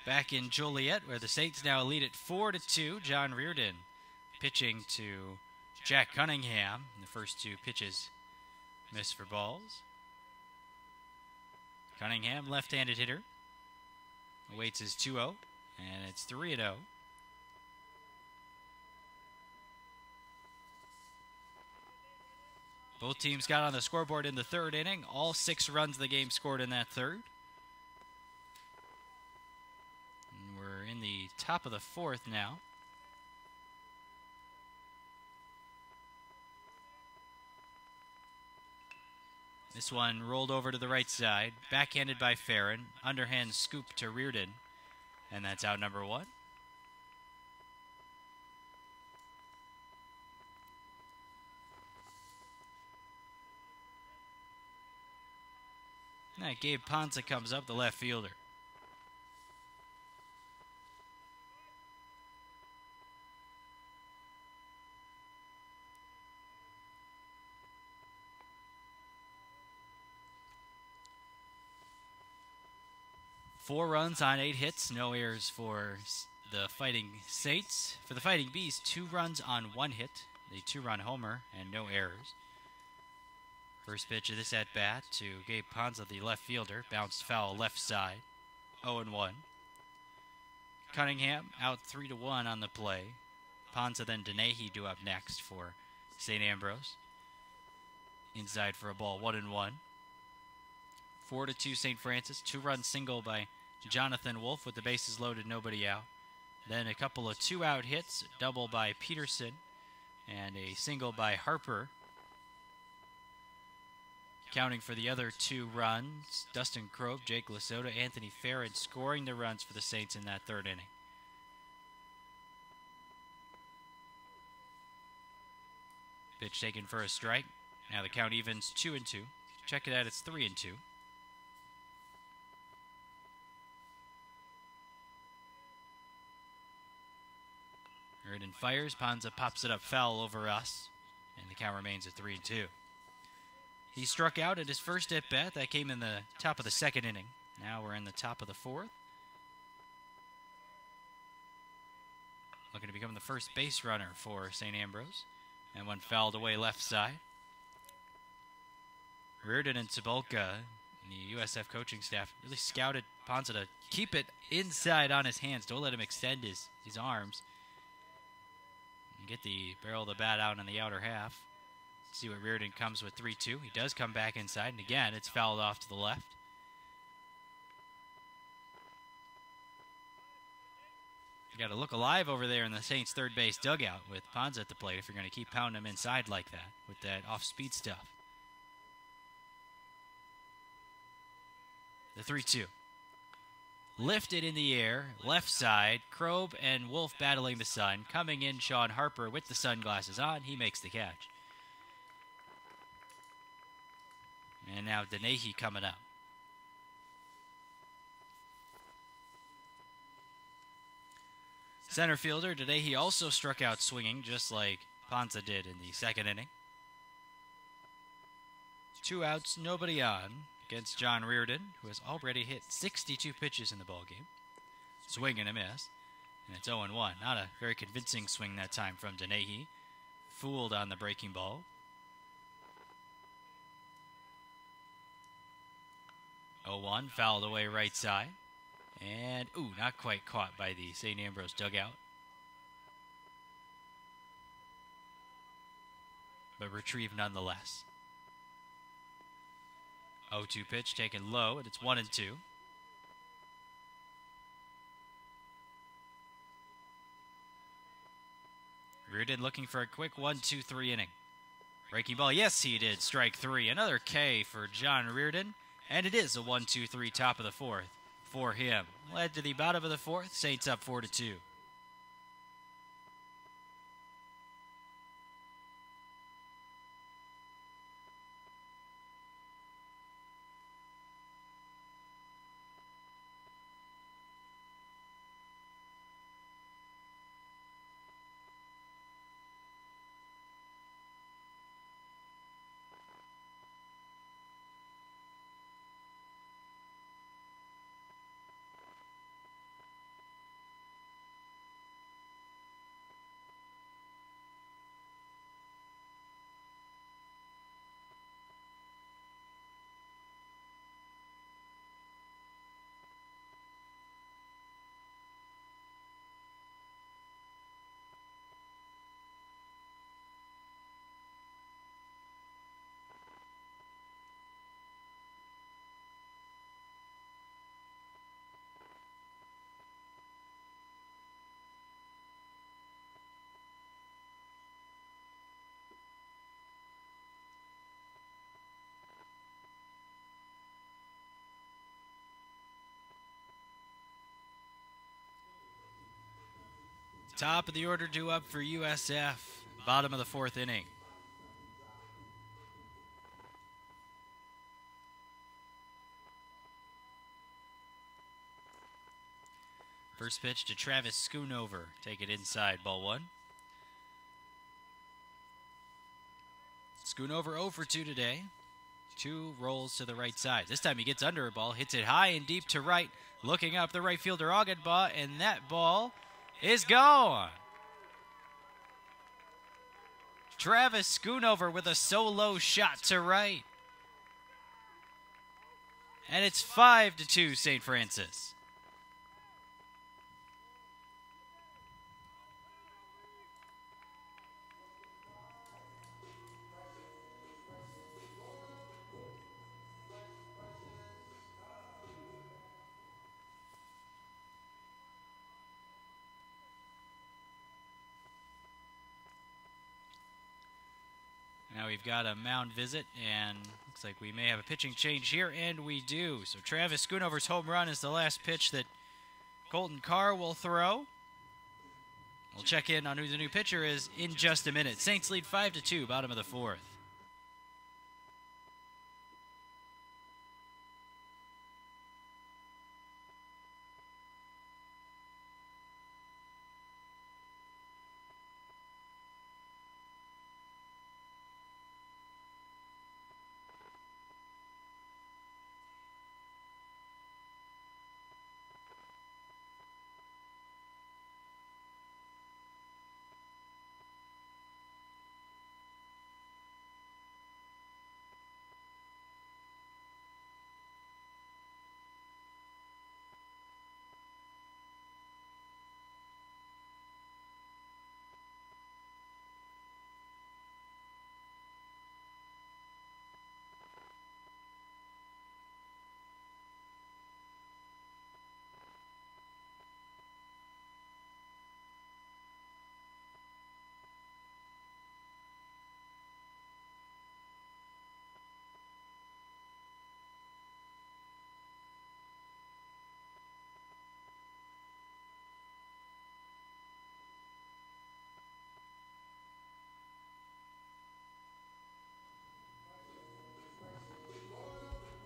Back in Joliet, where the Saints now lead it 4-2. John Reardon pitching to Jack Cunningham. The first 2 pitches missed for balls. Cunningham, left-handed hitter, awaits his 2-0, and it's 3-0. Both teams got on the scoreboard in the third inning. All 6 runs of the game scored in that third. We're in the top of the fourth now. This one rolled over to the right side, backhanded by Farron, underhand scoop to Reardon, and that's out number 1. Gabe Ponza comes up, the left fielder. Four runs on 8 hits, no errors for the Fighting Saints. For the Fighting Bees, 2 runs on 1 hit, a 2-run homer, and no errors. First pitch of this at-bat to Gabe Ponza, the left fielder. Bounced foul left side, 0-1. Cunningham out 3-1 on the play. Ponza then Denehy due up next for St. Ambrose. Inside for a ball, 1-1. 4-2 St. Francis. 2-run single by Jonathan Wolf with the bases loaded, nobody out. Then a couple of 2-out hits, double by Peterson, and a single by Harper. Counting for the other 2 runs, Dustin Krove, Jake Lasota, Anthony Farron scoring the runs for the Saints in that 3rd inning. Pitch taken for a strike. Now the count evens 2-2. Check it out, it's 3-2. Reardon fires, Ponza pops it up foul over us, and the count remains at 3-2. He struck out at his first at-bat. That came in the top of the 2nd inning. Now we're in the top of the 4th. Looking to become the first base runner for St. Ambrose. And one fouled away left side. Reardon and Cibulka, the USF coaching staff, really scouted Ponza to keep it inside on his hands. Don't let him extend his arms. And get the barrel of the bat out in the outer half. See what Reardon comes with 3-2. He does come back inside, and again, it's fouled off to the left. You got to look alive over there in the Saints' third base dugout with Ponza at the plate if you're going to keep pounding him inside like that with that off-speed stuff. The 3-2. Lifted in the air, left side. Krob and Wolf battling the sun. Coming in, Sean Harper with the sunglasses on. He makes the catch. And now Denehy coming up. Center fielder Denehy also struck out swinging, just like Ponza did in the 2nd inning. 2 outs, nobody on against John Reardon, who has already hit 62 pitches in the ballgame. Swing and a miss. And it's 0-1. Not a very convincing swing that time from Denehy. Fooled on the breaking ball. 0-1, fouled away right side. And, not quite caught by the St. Ambrose dugout. But retrieved nonetheless. 0-2 pitch taken low, and it's 1-2. Reardon looking for a quick 1-2-3 inning. Breaking ball, yes he did, strike 3. Another K for John Reardon. And it is a 1-2-3 top of the 4th for him. Led to the bottom of the 4th, Saints up 4-2. Top of the order due up for USF. Bottom of the 4th inning. First pitch to Travis Schoonover. Take it inside, ball 1. Schoonover 0 for 2 today. 2 rolls to the right side. This time he gets under a ball, hits it high and deep to right. Looking up, the right fielder Augenbaugh, and that ball is gone. Travis Schoonover with a solo shot to right. And it's 5-2 St. Francis. Now we've got a mound visit, and looks like we may have a pitching change here, and we do. So Travis Schoonover's home run is the last pitch that Colton Carr will throw. We'll check in on who the new pitcher is in just a minute. Saints lead 5-2, bottom of the 4th.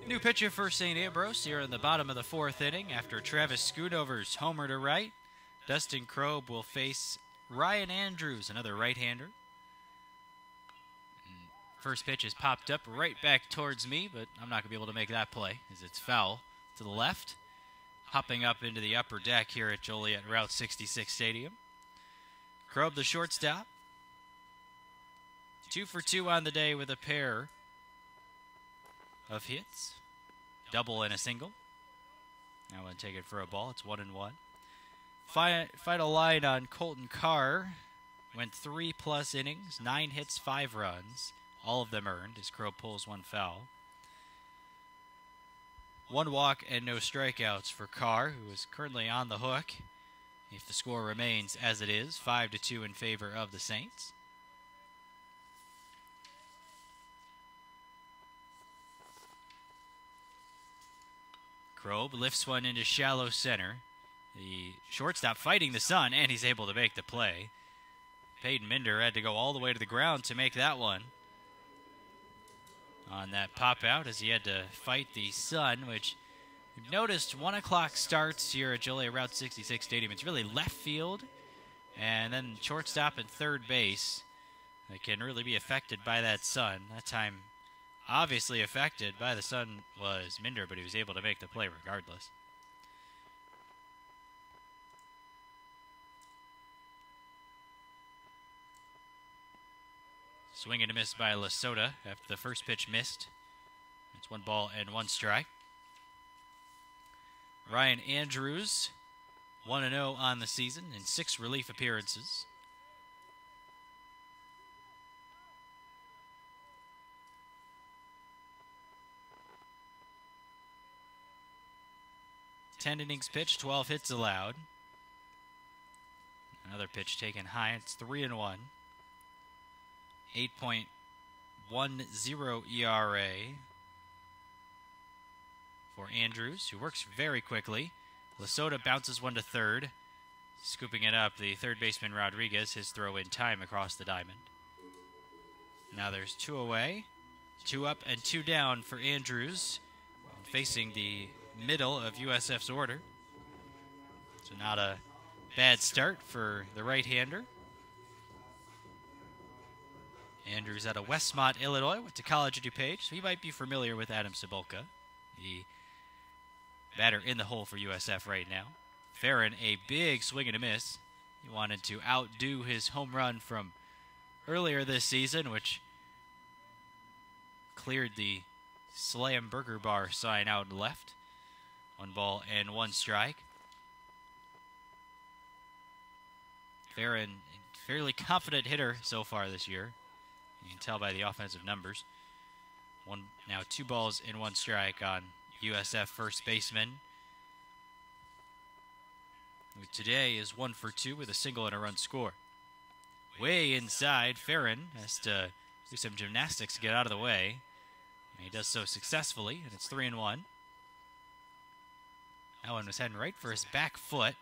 New pitcher for St. Ambrose here in the bottom of the 4th inning after Travis Schoonover's homer to right. Dustin Kroeb will face Ryan Andrews, another right-hander. First pitch is popped up right back towards me, but I'm not going to be able to make that play as it's foul to the left. Hopping up into the upper deck here at Joliet Route 66 Stadium. Kroeb, the shortstop. 2 for 2 on the day with a pair of hits. Double and a single. Now I'm going to take it for a ball. It's 1-1. Final line on Colton Carr. Went 3+ innings, 9 hits, 5 runs. All of them earned as Kroeb pulls 1 foul. 1 walk and no strikeouts for Carr, who is currently on the hook. If the score remains as it is, 5-2 in favor of the Saints. Kroeb lifts one into shallow center. The shortstop fighting the sun, and he's able to make the play. Peyton Minder had to go all the way to the ground to make that one. On that pop out as he had to fight the sun, which you've noticed 1 o'clock starts here at Joliet Route 66 Stadium. It's really left field and then shortstop and third base that can really be affected by that sun. That time obviously affected by the sun was Minder, but he was able to make the play regardless. Swing and a miss by Lesota after the first pitch missed. It's 1 ball and 1 strike. Ryan Andrews, 1-0 on the season in 6 relief appearances. Ten innings pitched, 12 hits allowed. Another pitch taken high. It's 3-1. 8.10 ERA for Andrews, who works very quickly. Lesota bounces one to third. Scooping it up, the third baseman Rodriguez, his throw in time across the diamond. Now there's 2 away. 2 up and 2 down for Andrews, facing the middle of USF's order. So not a bad start for the right-hander. Andrews out of Westmont, Illinois, went to college at DuPage, so he might be familiar with Adam Cebulka, the batter in the hole for USF right now. Farron, a big swing and a miss. He wanted to outdo his home run from earlier this season, which cleared the Slam Burger Bar sign out and left. 1 ball and 1 strike. Farron, a fairly confident hitter so far this year. You can tell by the offensive numbers. Now 2 balls and 1 strike on USF first baseman. Who today is 1 for 2 with a single and a run score. Way inside, Farron has to do some gymnastics to get out of the way. And he does so successfully, and it's 3-1. That one was heading right for his back foot.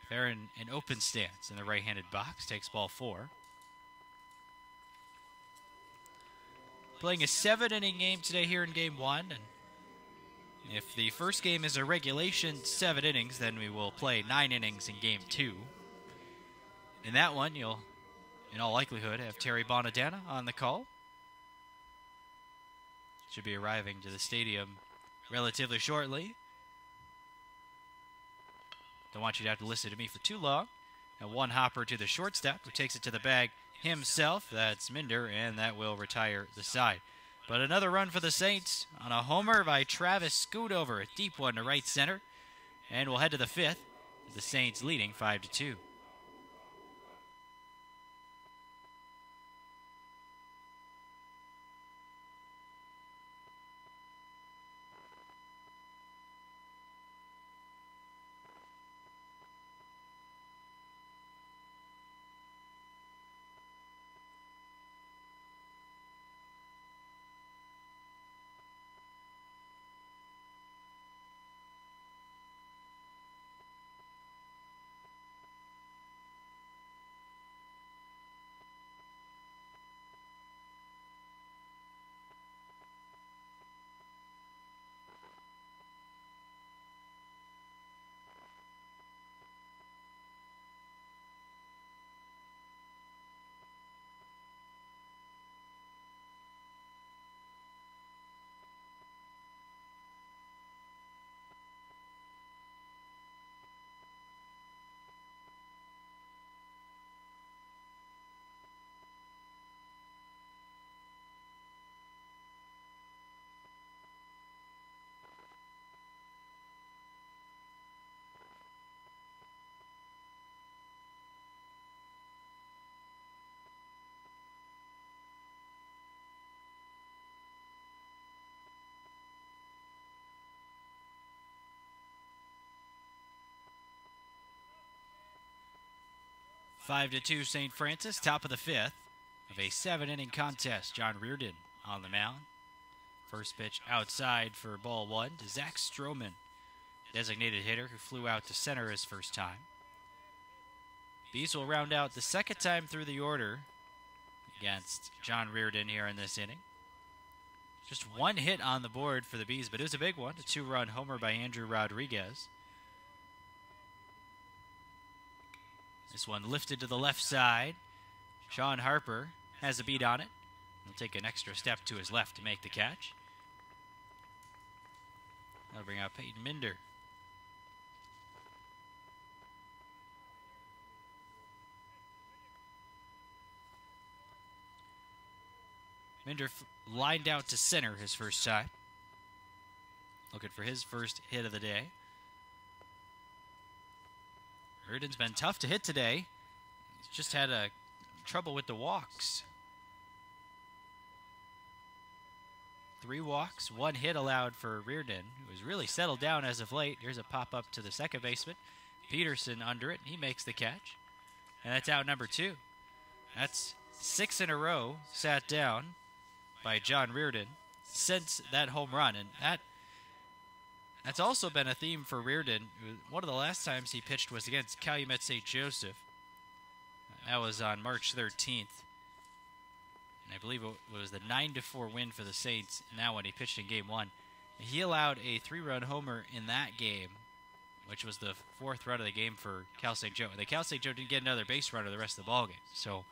Farron in open stance in the right-handed box, takes ball 4. Playing a 7-inning game today here in Game 1. And if the first game is a regulation 7 innings, then we will play 9 innings in Game 2. In that one, you'll, in all likelihood, have Terry Bonadonna on the call. Should be arriving to the stadium relatively shortly. Don't want you to have to listen to me for too long. Now 1 hopper to the shortstop, who takes it to the bag himself. That's Minder, and that will retire the side. But another run for the Saints on a homer by Travis Schoonover, a deep one to right center. And we'll head to the 5th, the Saints leading 5-2. Five to 2 St. Francis, top of the 5th of a 7-inning contest. John Reardon on the mound. First pitch outside for ball 1 to Zach Stroman, designated hitter who flew out to center his first time. Bees will round out the second time through the order against John Reardon here in this inning. Just 1 hit on the board for the Bees, but it was a big one. A 2-run homer by Andrew Rodriguez. This one lifted to the left side. Sean Harper has a beat on it. He'll take an extra step to his left to make the catch. That'll bring out Peyton Minder. Minder lined out to center his first time. Looking for his first hit of the day. Reardon's been tough to hit today. He's just had trouble with the walks. 3 walks, 1 hit allowed for Reardon, who has really settled down as of late. Here's a pop-up to the second baseman. Peterson under it, he makes the catch. And that's out number 2. That's 6 in a row sat down by John Reardon since that home run. And that's also been a theme for Reardon. One of the last times he pitched was against Calumet St. Joseph. That was on March 13th. And I believe it was the 9-4 win for the Saints. Now when he pitched in Game 1. He allowed a 3-run homer in that game which was the fourth run of the game for Cal St. Joe. The Cal St. Joe didn't get another base runner the rest of the ballgame. So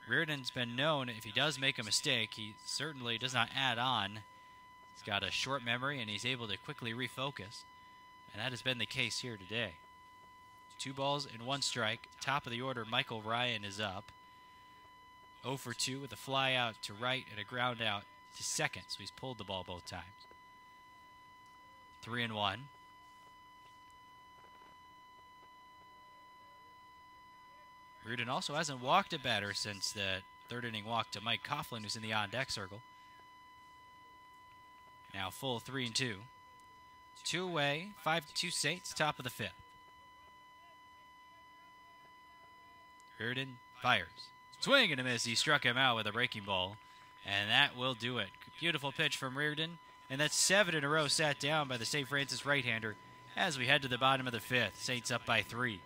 Reardon's been known, if he does make a mistake, he certainly does not add on. He's got a short memory, and he's able to quickly refocus. And that has been the case here today. 2 balls and 1 strike. Top of the order, Michael Ryan is up. 0 for 2 with a fly out to right and a ground out to second. So he's pulled the ball both times. 3-1. Reardon also hasn't walked a batter since the third inning walk to Mike Coughlin, who's in the on-deck circle. Now full 3-2. 2 away, 5-2 Saints, top of the 5th. Reardon fires. Swing and a miss. He struck him out with a breaking ball, and that will do it. Beautiful pitch from Reardon, and that's 7 in a row sat down by the St. Francis right-hander as we head to the bottom of the 5th. Saints up by 3.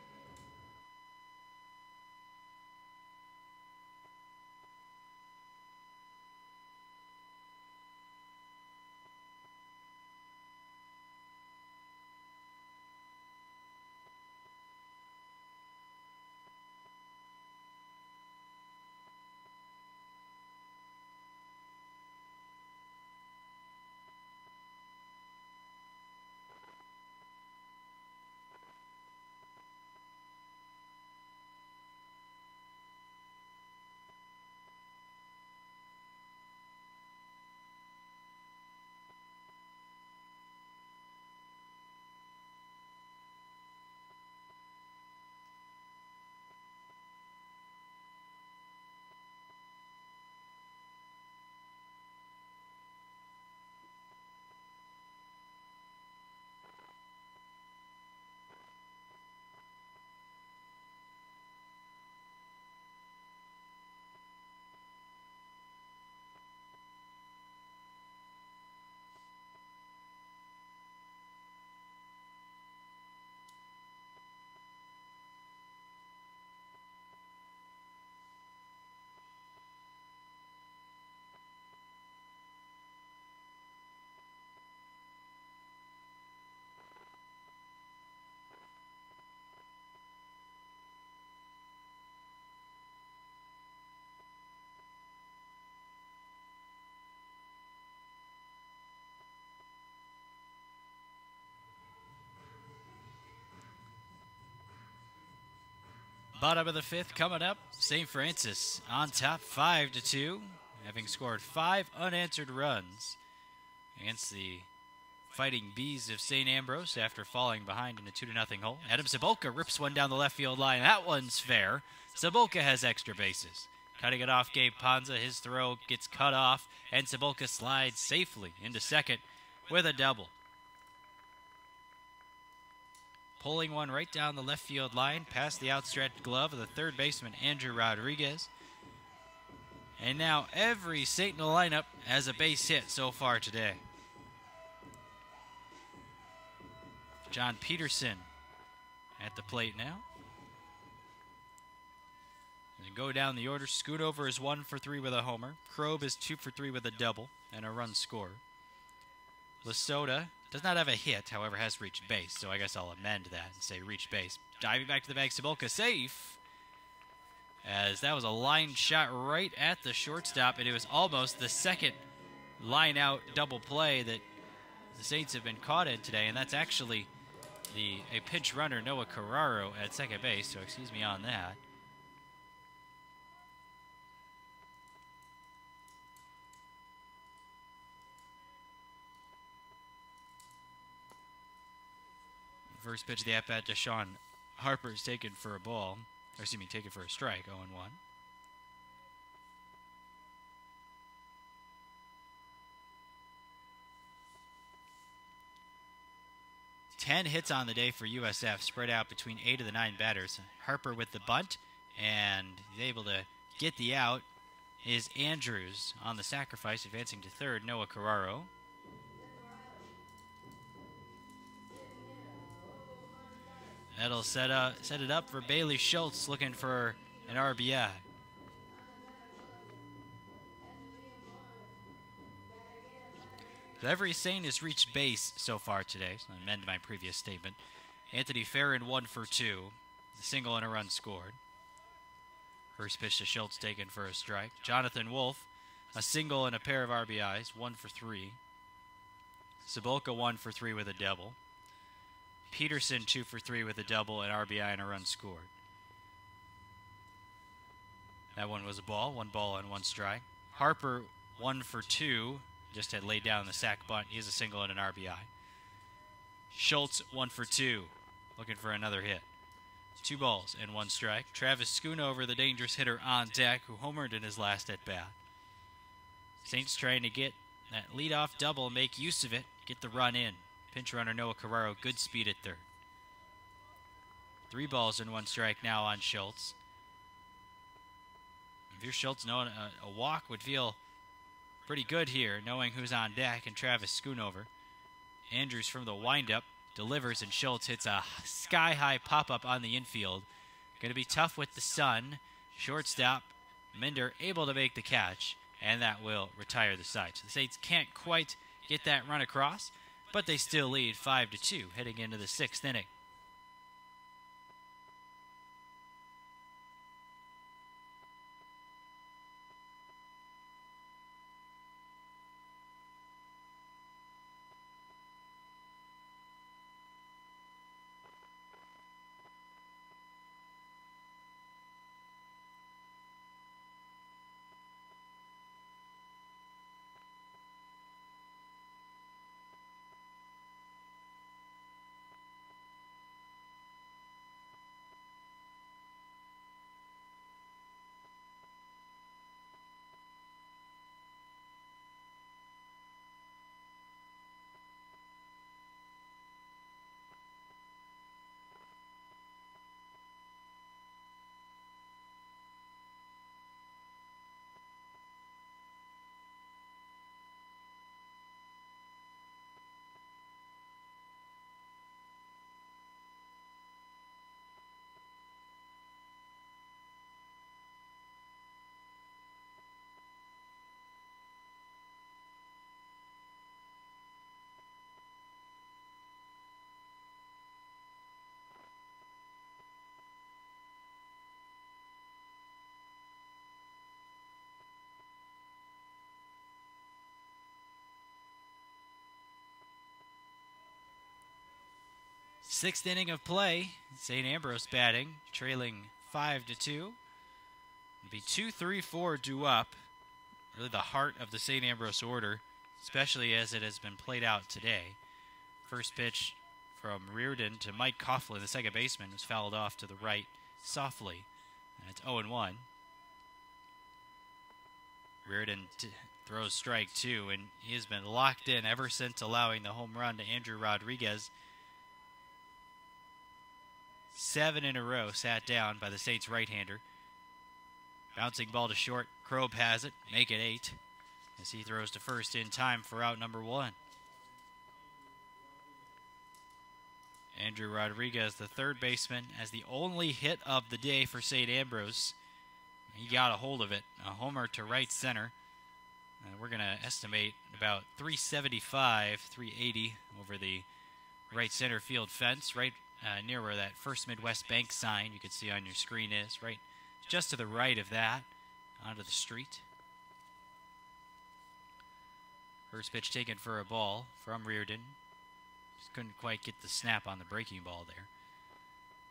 Bottom of the 5th coming up. St. Francis on top 5-2, having scored 5 unanswered runs against the Fighting Bees of St. Ambrose after falling behind in a 2-0 hole. Adam Cebulka rips one down the left field line. That one's fair. Cebulka has extra bases. Cutting it off, Gabe Ponza. His throw gets cut off, and Cebulka slides safely into second with a double. Pulling one right down the left field line, past the outstretched glove of the third baseman, Andrew Rodriguez. And now every Saint in the lineup has a base hit so far today. John Peterson at the plate now. And go down the order. Schoonover is 1 for 3 with a homer. Krob is 2 for 3 with a double and a run scored. Lasota does not have a hit, however, has reached base, so I guess I'll amend that and say reached base. Diving back to the bag, Cebulka safe, as that was a line shot right at the shortstop, and it was almost the second line-out double play that the Saints have been caught in today, and that's actually a pinch runner, Noah Carraro, at second base, so excuse me on that. First pitch of the at-bat to Sean Harper is taken for a ball. Or excuse me, taken for a strike, 0-1. 10 hits on the day for USF, spread out between 8 of the 9 batters. Harper with the bunt, and he's able to get the out. Is Andrews on the sacrifice, advancing to third, Noah Carraro. That'll set it up for Bailey Schultz, looking for an RBI. So every Saint has reached base so far today. So I amend my previous statement. Anthony Farron 1 for 2. A single and a run scored. First pitch to Schultz taken for a strike. Jonathan Wolf, a single and a pair of RBIs, 1 for 3. Cebulka 1 for 3 with a double. Peterson 2 for 3 with a double, an RBI, and a run scored. That one was a ball, 1 ball and 1 strike. Harper 1 for 2, just had laid down the sac bunt. He has a single and an RBI. Schultz 1 for 2, looking for another hit. 2 balls and 1 strike. Travis Schoonover, the dangerous hitter on deck, who homered in his last at bat. Saints trying to get that leadoff double, make use of it, get the run in. Pinch runner Noah Carraro, good speed at third. 3 balls and 1 strike now on Schultz. If you're Schultz, knowing a walk would feel pretty good here, knowing who's on deck and Travis Schoonover. Andrews from the windup delivers, and Schultz hits a sky-high pop-up on the infield. Going to be tough with the sun. Shortstop Minder able to make the catch, and that will retire the side. So the Saints can't quite get that run across, but they still lead 5-2 heading into the 6th inning. Sixth inning of play. St. Ambrose batting, trailing 5-2. It'll be 2-3-4 due up. Really the heart of the St. Ambrose order, especially as it has been played out today. First pitch from Reardon to Mike Coughlin, the second baseman, was fouled off to the right softly. And it's 0-1. Reardon throws strike 2, and he has been locked in ever since allowing the home run to Andrew Rodriguez. 7 in a row sat down by the Saints right-hander. Bouncing ball to short. Krob has it. Make it 8 as he throws to first in time for out number 1. Andrew Rodriguez, the third baseman, as the only hit of the day for St. Ambrose. He got a hold of it. A homer to right center. We're going to estimate about 375, 380 over the right center field fence, right near where that First Midwest Bank sign you can see on your screen is, right just to the right of that, onto the street. First pitch taken for a ball from Reardon. Just couldn't quite get the snap on the breaking ball there.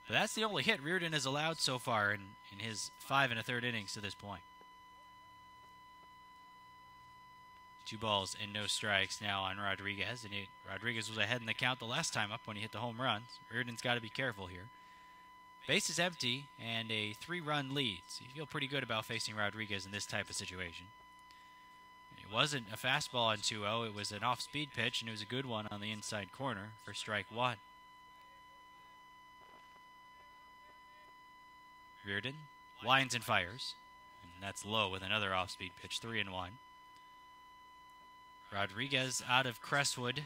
But that's the only hit Reardon has allowed so far in his 5 1/3 innings to this point. 2 balls and no strikes now on Rodriguez. And Rodriguez was ahead in the count the last time up when he hit the home run. So Reardon's got to be careful here. Base is empty and a 3-run lead. So you feel pretty good about facing Rodriguez in this type of situation. It wasn't a fastball on 2-0. It was an off-speed pitch, and it was a good one on the inside corner for strike 1. Reardon lines and fires. And that's low with another off-speed pitch, 3-1. Rodriguez out of Crestwood,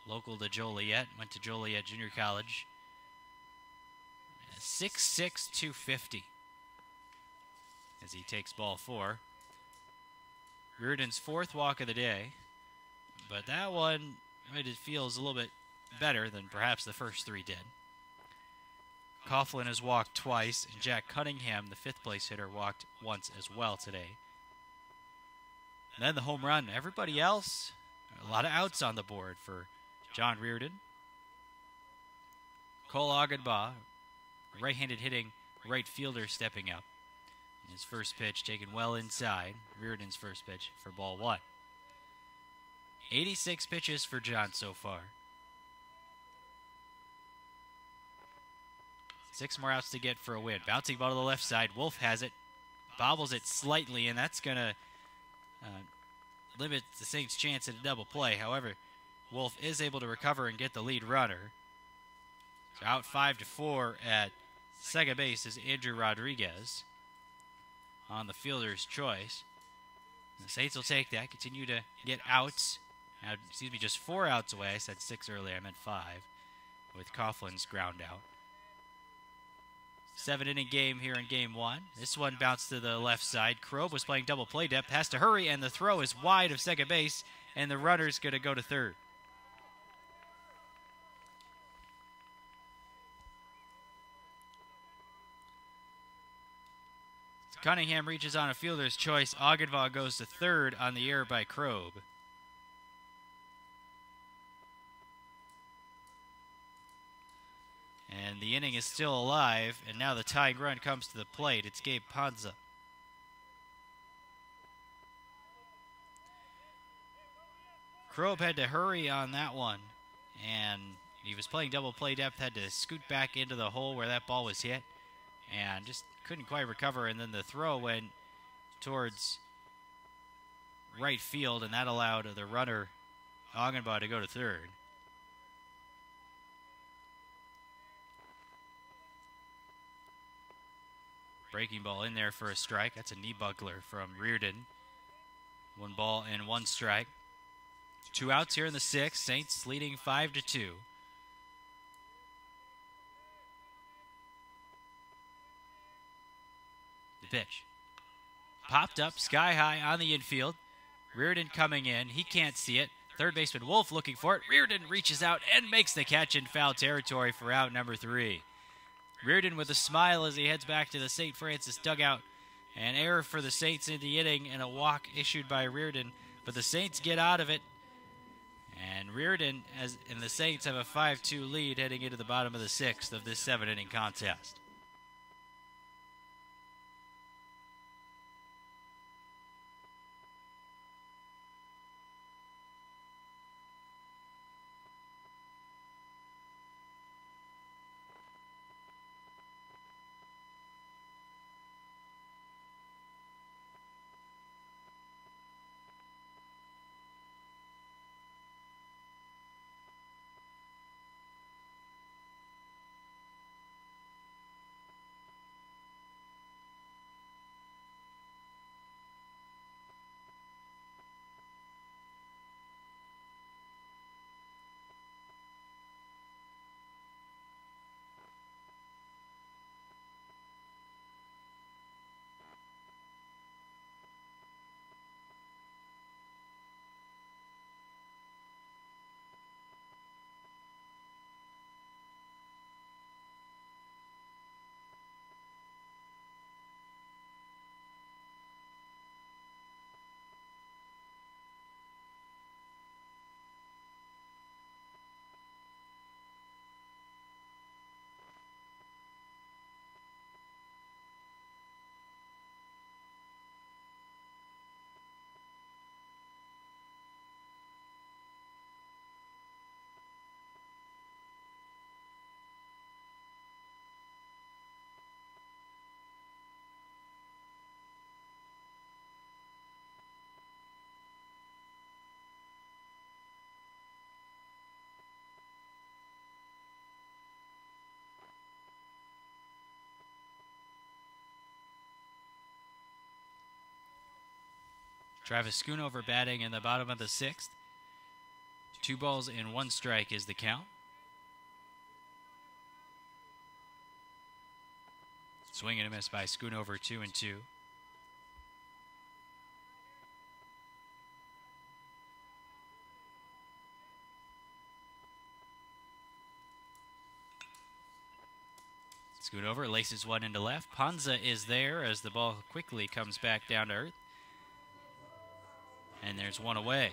local to Joliet, went to Joliet Junior College. 6'6", 250 as he takes ball 4. Reardon's 4th walk of the day, but that one, it feels a little bit better than perhaps the first three did. Coughlin has walked twice, and Jack Cunningham, the fifth-place hitter, walked once as well today. And then the home run. Everybody else, a lot of outs on the board for John Reardon. Cole Augenbaugh, right-handed hitting right fielder, stepping up. His first pitch taken well inside. Reardon's first pitch for ball one. 86 pitches for John so far. 6 more outs to get for a win. Bouncing ball to the left side. Wolf has it. Bobbles it slightly, and that's going to limit the Saints' chance at a double play. However, Wolf is able to recover and get the lead runner. So out 5-4 at second base is Andrew Rodriguez on the fielder's choice. The Saints will take that, continue to get outs. Now, just 4 outs away. I said 6 earlier, I meant 5, with Coughlin's ground out. 7-inning game here in game one. This one bounced to the left side. Krob was playing double play depth, has to hurry, and the throw is wide of second base, and the runner's going to go to third. Cunningham reaches on a fielder's choice. Augenbaugh goes to third on the error by Krob. And the inning is still alive, and now the tying run comes to the plate. It's Gabe Panza. Krob had to hurry on that one, and he was playing double play depth, had to scoot back into the hole where that ball was hit, and just couldn't quite recover, and then the throw went towards right field, and that allowed the runner, Augenbaugh, to go to third. Breaking ball in there for a strike. That's a knee buckler from Reardon. 1 ball and 1 strike. 2 outs here in the 6th. Saints leading 5-2. The pitch. Popped up sky high on the infield. Reardon coming in. He can't see it. Third baseman Wolf looking for it. Reardon reaches out and makes the catch in foul territory for out number 3. Reardon with a smile as he heads back to the St. Francis dugout. An error for the Saints in the inning and a walk issued by Reardon. But the Saints get out of it. And Reardon and the Saints have a 5-2 lead heading into the bottom of the 6th of this 7-inning contest. Travis Schoonover batting in the bottom of the 6th. 2 balls and 1 strike is the count. Swing and a miss by Schoonover, 2-2. Scoot over, laces one into left. Panza is there as the ball quickly comes back down to earth. And there's one away.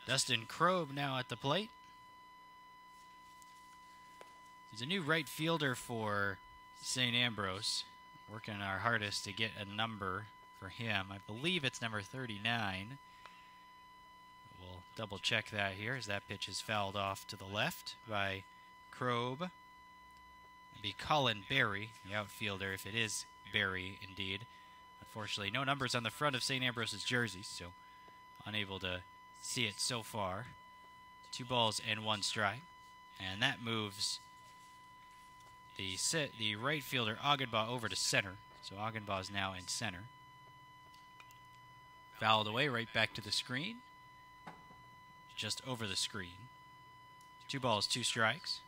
Dustin Kroeb now at the plate. He's a new right fielder for St. Ambrose. Working our hardest to get a number for him. I believe it's number 39. We'll double check that here as that pitch is fouled off to the left by Kroeb. It'll be Colin Berry, the outfielder, if it is Berry indeed. Unfortunately, no numbers on the front of St. Ambrose's jersey, so unable to see it so far. 2 balls and 1 strike. And that moves the right fielder Augenbaugh over to center. So Augenbaugh is now in center. Fouled away right back to the screen. Just over the screen. 2 balls, 2 strikes.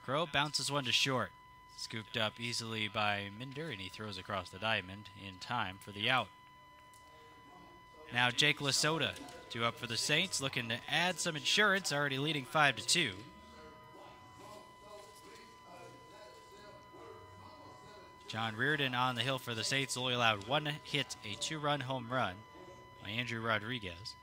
Crow bounces one to short. Scooped up easily by Minder, and he throws across the diamond in time for the out. Now Jake Lasota, 2 up for the Saints, looking to add some insurance, already leading 5-2. John Reardon on the hill for the Saints, only allowed 1 hit, a 2-run home run by Andrew Rodriguez.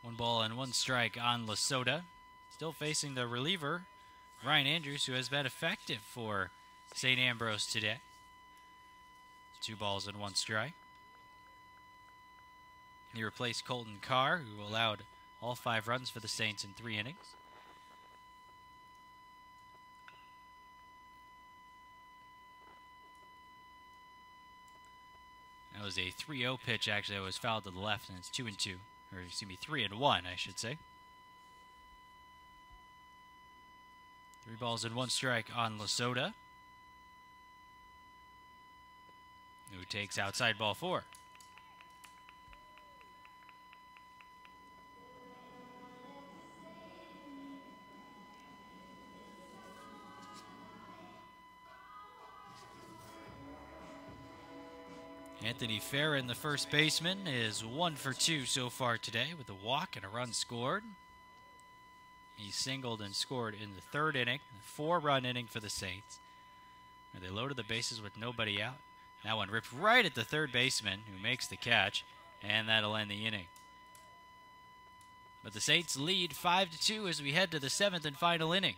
One ball and 1 strike on Lasota. Still facing the reliever, Ryan Andrews, who has been effective for St. Ambrose today. 2 balls and 1 strike. He replaced Colton Carr, who allowed all 5 runs for the Saints in 3 innings. That was a 3-0 pitch, actually. It was fouled to the left, and it's 2-2. Or, excuse me, 3-1, I should say. 3 balls and 1 strike on Lasota, who takes outside ball 4. Anthony Farron, the first baseman, is 1 for 2 so far today with a walk and a run scored. He singled and scored in the 3rd inning, a 4-run inning for the Saints. And they loaded the bases with nobody out. That one ripped right at the 3rd baseman, who makes the catch, and that'll end the inning. But the Saints lead 5-2 as we head to the 7th and final inning.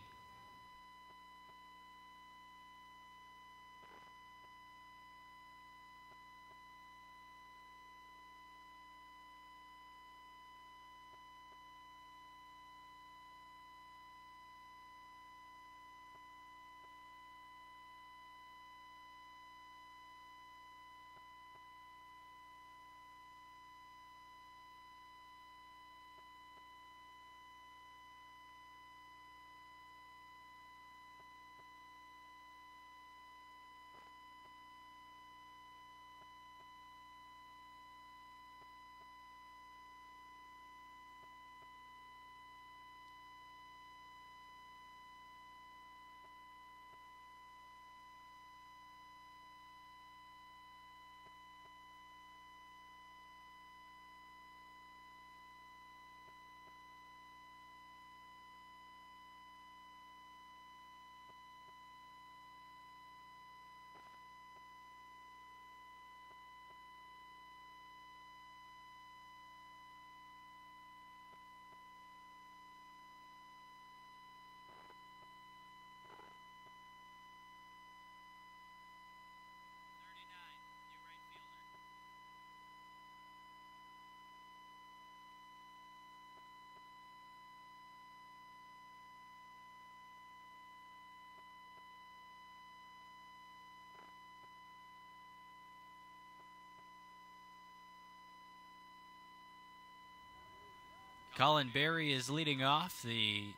Colin Berry is leading off the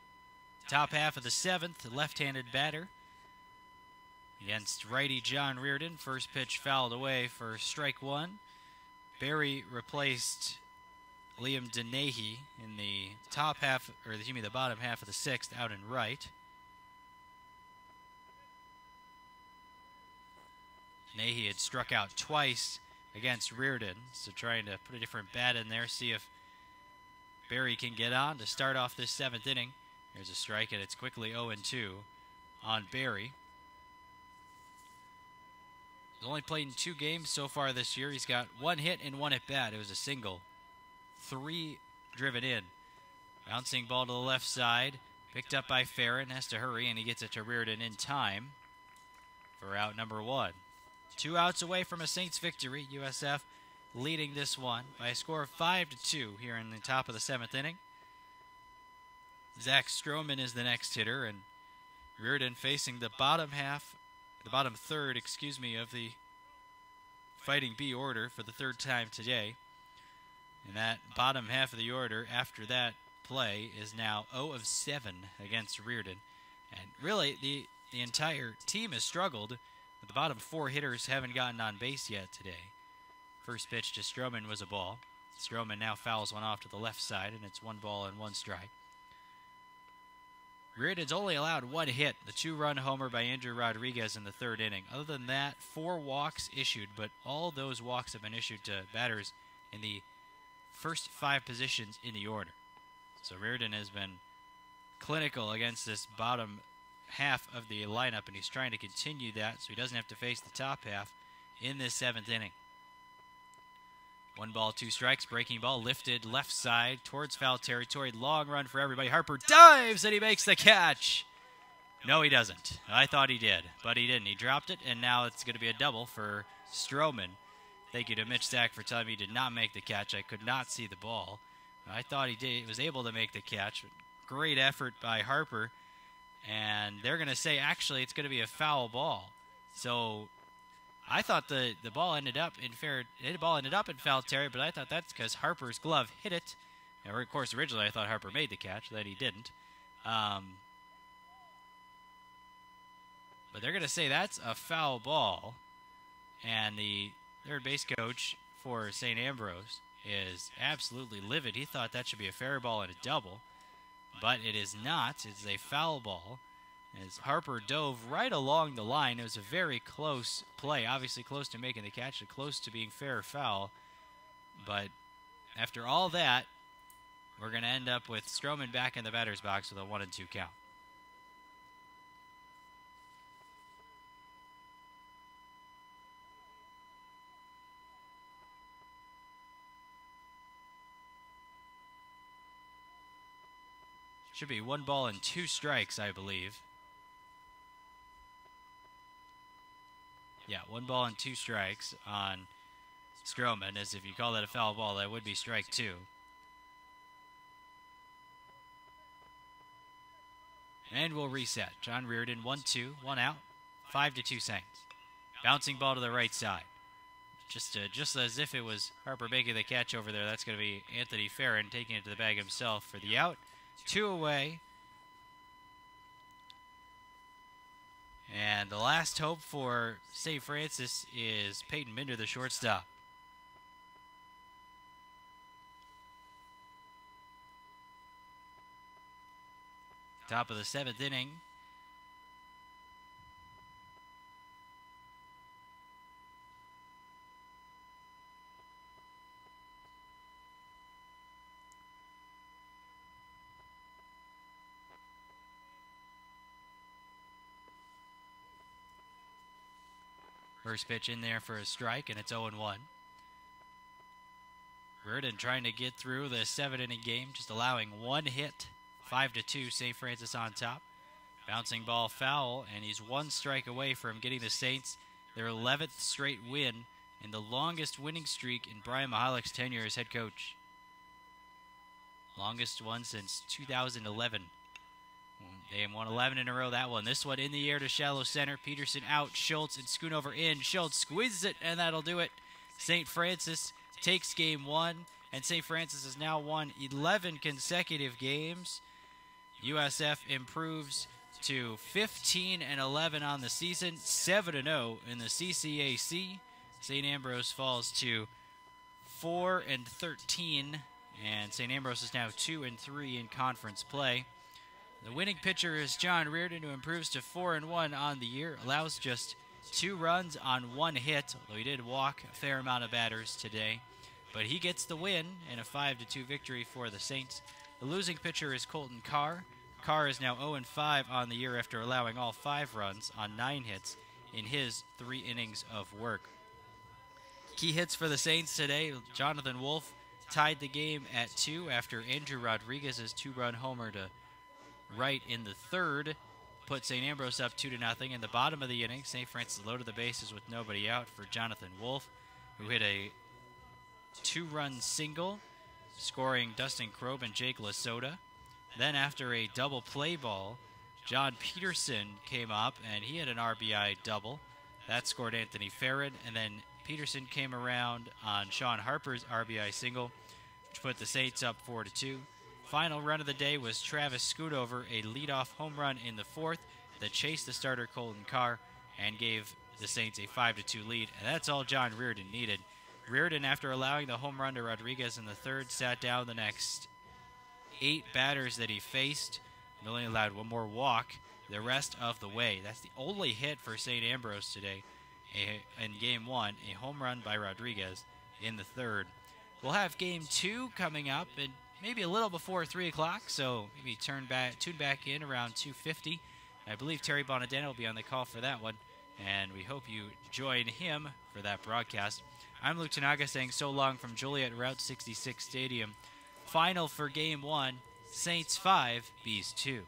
top half of the 7th, left-handed batter against righty John Reardon. First pitch fouled away for strike one. Berry replaced Liam Dennehy in the the bottom half of the 6th, out and right. Dennehy had struck out twice against Reardon, so trying to put a different bat in there, see if Berry can get on to start off this 7th inning. Here's a strike, and it's quickly 0-2 on Berry. He's only played in 2 games so far this year. He's got 1 hit and 1 at bat. It was a single. 3 driven in. Bouncing ball to the left side. Picked up by Farron. Has to hurry, and he gets it to Reardon in time for out number 1. 2 outs away from a Saints victory. USF leading this one by a score of 5-2 here in the top of the 7th inning. Zach Stroman is the next hitter, and Reardon facing the bottom third, of the Fighting B order for the 3rd time today. And that bottom half of the order after that play is now 0-7 against Reardon. And really, the entire team has struggled. The bottom 4 hitters haven't gotten on base yet today. First pitch to Stroman was a ball. Stroman now fouls one off to the left side, and it's 1 ball and 1 strike. Reardon's only allowed 1 hit, the 2-run homer by Andrew Rodriguez in the 3rd inning. Other than that, 4 walks issued, but all those walks have been issued to batters in the first 5 positions in the order. So Reardon has been clinical against this bottom half of the lineup, and he's trying to continue that so he doesn't have to face the top half in this 7th inning. 1 ball, 2 strikes. Breaking ball lifted left side towards foul territory. Long run for everybody. Harper dives and he makes the catch. No, he doesn't. I thought he did, but he didn't. He dropped it, and now it's going to be a double for Stroman. Thank you to Mitch Stack for telling me he did not make the catch. I could not see the ball. I thought he did. He was able to make the catch. Great effort by Harper. And they're going to say, actually, it's going to be a foul ball. So I thought the ball ended up in foul territory, but I thought that's because Harper's glove hit it. And of course, originally I thought Harper made the catch, that he didn't. But they're going to say that's a foul ball. And the third base coach for St. Ambrose is absolutely livid. He thought that should be a fair ball and a double. But it is not. It's a foul ball. As Harper dove right along the line. It was a very close play. Obviously close to making the catch and close to being fair or foul. But after all that, we're going to end up with Stroman back in the batter's box with a 1-2 count. Should be 1 ball and 2 strikes, I believe. Yeah, 1 ball and 2 strikes on Stroman, as if you call that a foul ball, that would be strike 2. And we'll reset. John Reardon, 1-2, 1 out, 5-2 Saints. Bouncing ball to the right side. Just as if it was Harper making the catch over there, that's going to be Anthony Farron taking it to the bag himself for the out. 2 away. And the last hope for St. Francis is Peyton Minder, the shortstop. Top of the 7th inning. First pitch in there for a strike, and it's 0-1. Reardon trying to get through the 7-inning game, just allowing 1 hit. 5-2, St. Francis on top. Bouncing ball foul, and he's 1 strike away from getting the Saints their 11th straight win and the longest winning streak in Brian Mihalik's tenure as head coach. Longest one since 2011. They have won 11 in a row, that one. This one in the air to shallow center. Peterson out. Schultz and Schoonover in. Schultz squeezes it, and that'll do it. St. Francis takes game 1 and St. Francis has now won 11 consecutive games. USF improves to 15-11 on the season, 7-0 in the CCAC. St. Ambrose falls to 4-13, and St. Ambrose is now 2-3 in conference play. The winning pitcher is John Reardon, who improves to 4-1 on the year, allows just 2 runs on 1 hit, although he did walk a fair amount of batters today. But he gets the win in a 5-2 victory for the Saints. The losing pitcher is Colton Carr. Carr is now 0-5 on the year after allowing all 5 runs on 9 hits in his 3 innings of work. Key hits for the Saints today. Jonathan Wolf tied the game at 2 after Andrew Rodriguez's 2-run homer to right in the 3rd put St. Ambrose up 2-0. In the bottom of the inning, St. Francis loaded the bases with nobody out for Jonathan Wolf, who hit a 2-run single, scoring Dustin Krob and Jake Lasota. Then after a double play ball, John Peterson came up and he had an RBI double. That scored Anthony Farrad, and then Peterson came around on Sean Harper's RBI single, which put the Saints up 4-2. Final run of the day was Travis Scootover, a leadoff home run in the 4th that chased the starter Colton Carr and gave the Saints a 5-2 lead. And that's all John Reardon needed. Reardon, after allowing the home run to Rodriguez in the 3rd, sat down the next 8 batters that he faced and only allowed 1 more walk the rest of the way. That's the only hit for St. Ambrose today in Game 1, a home run by Rodriguez in the 3rd. We'll have Game 2 coming up and maybe a little before 3 o'clock, so maybe tune back in around 2:50. I believe Terry Bonadonna will be on the call for that one, and we hope you join him for that broadcast. I'm Luke Tanaga saying so long from Joliet Route 66 Stadium. Final for Game 1, Saints 5, Bees 2.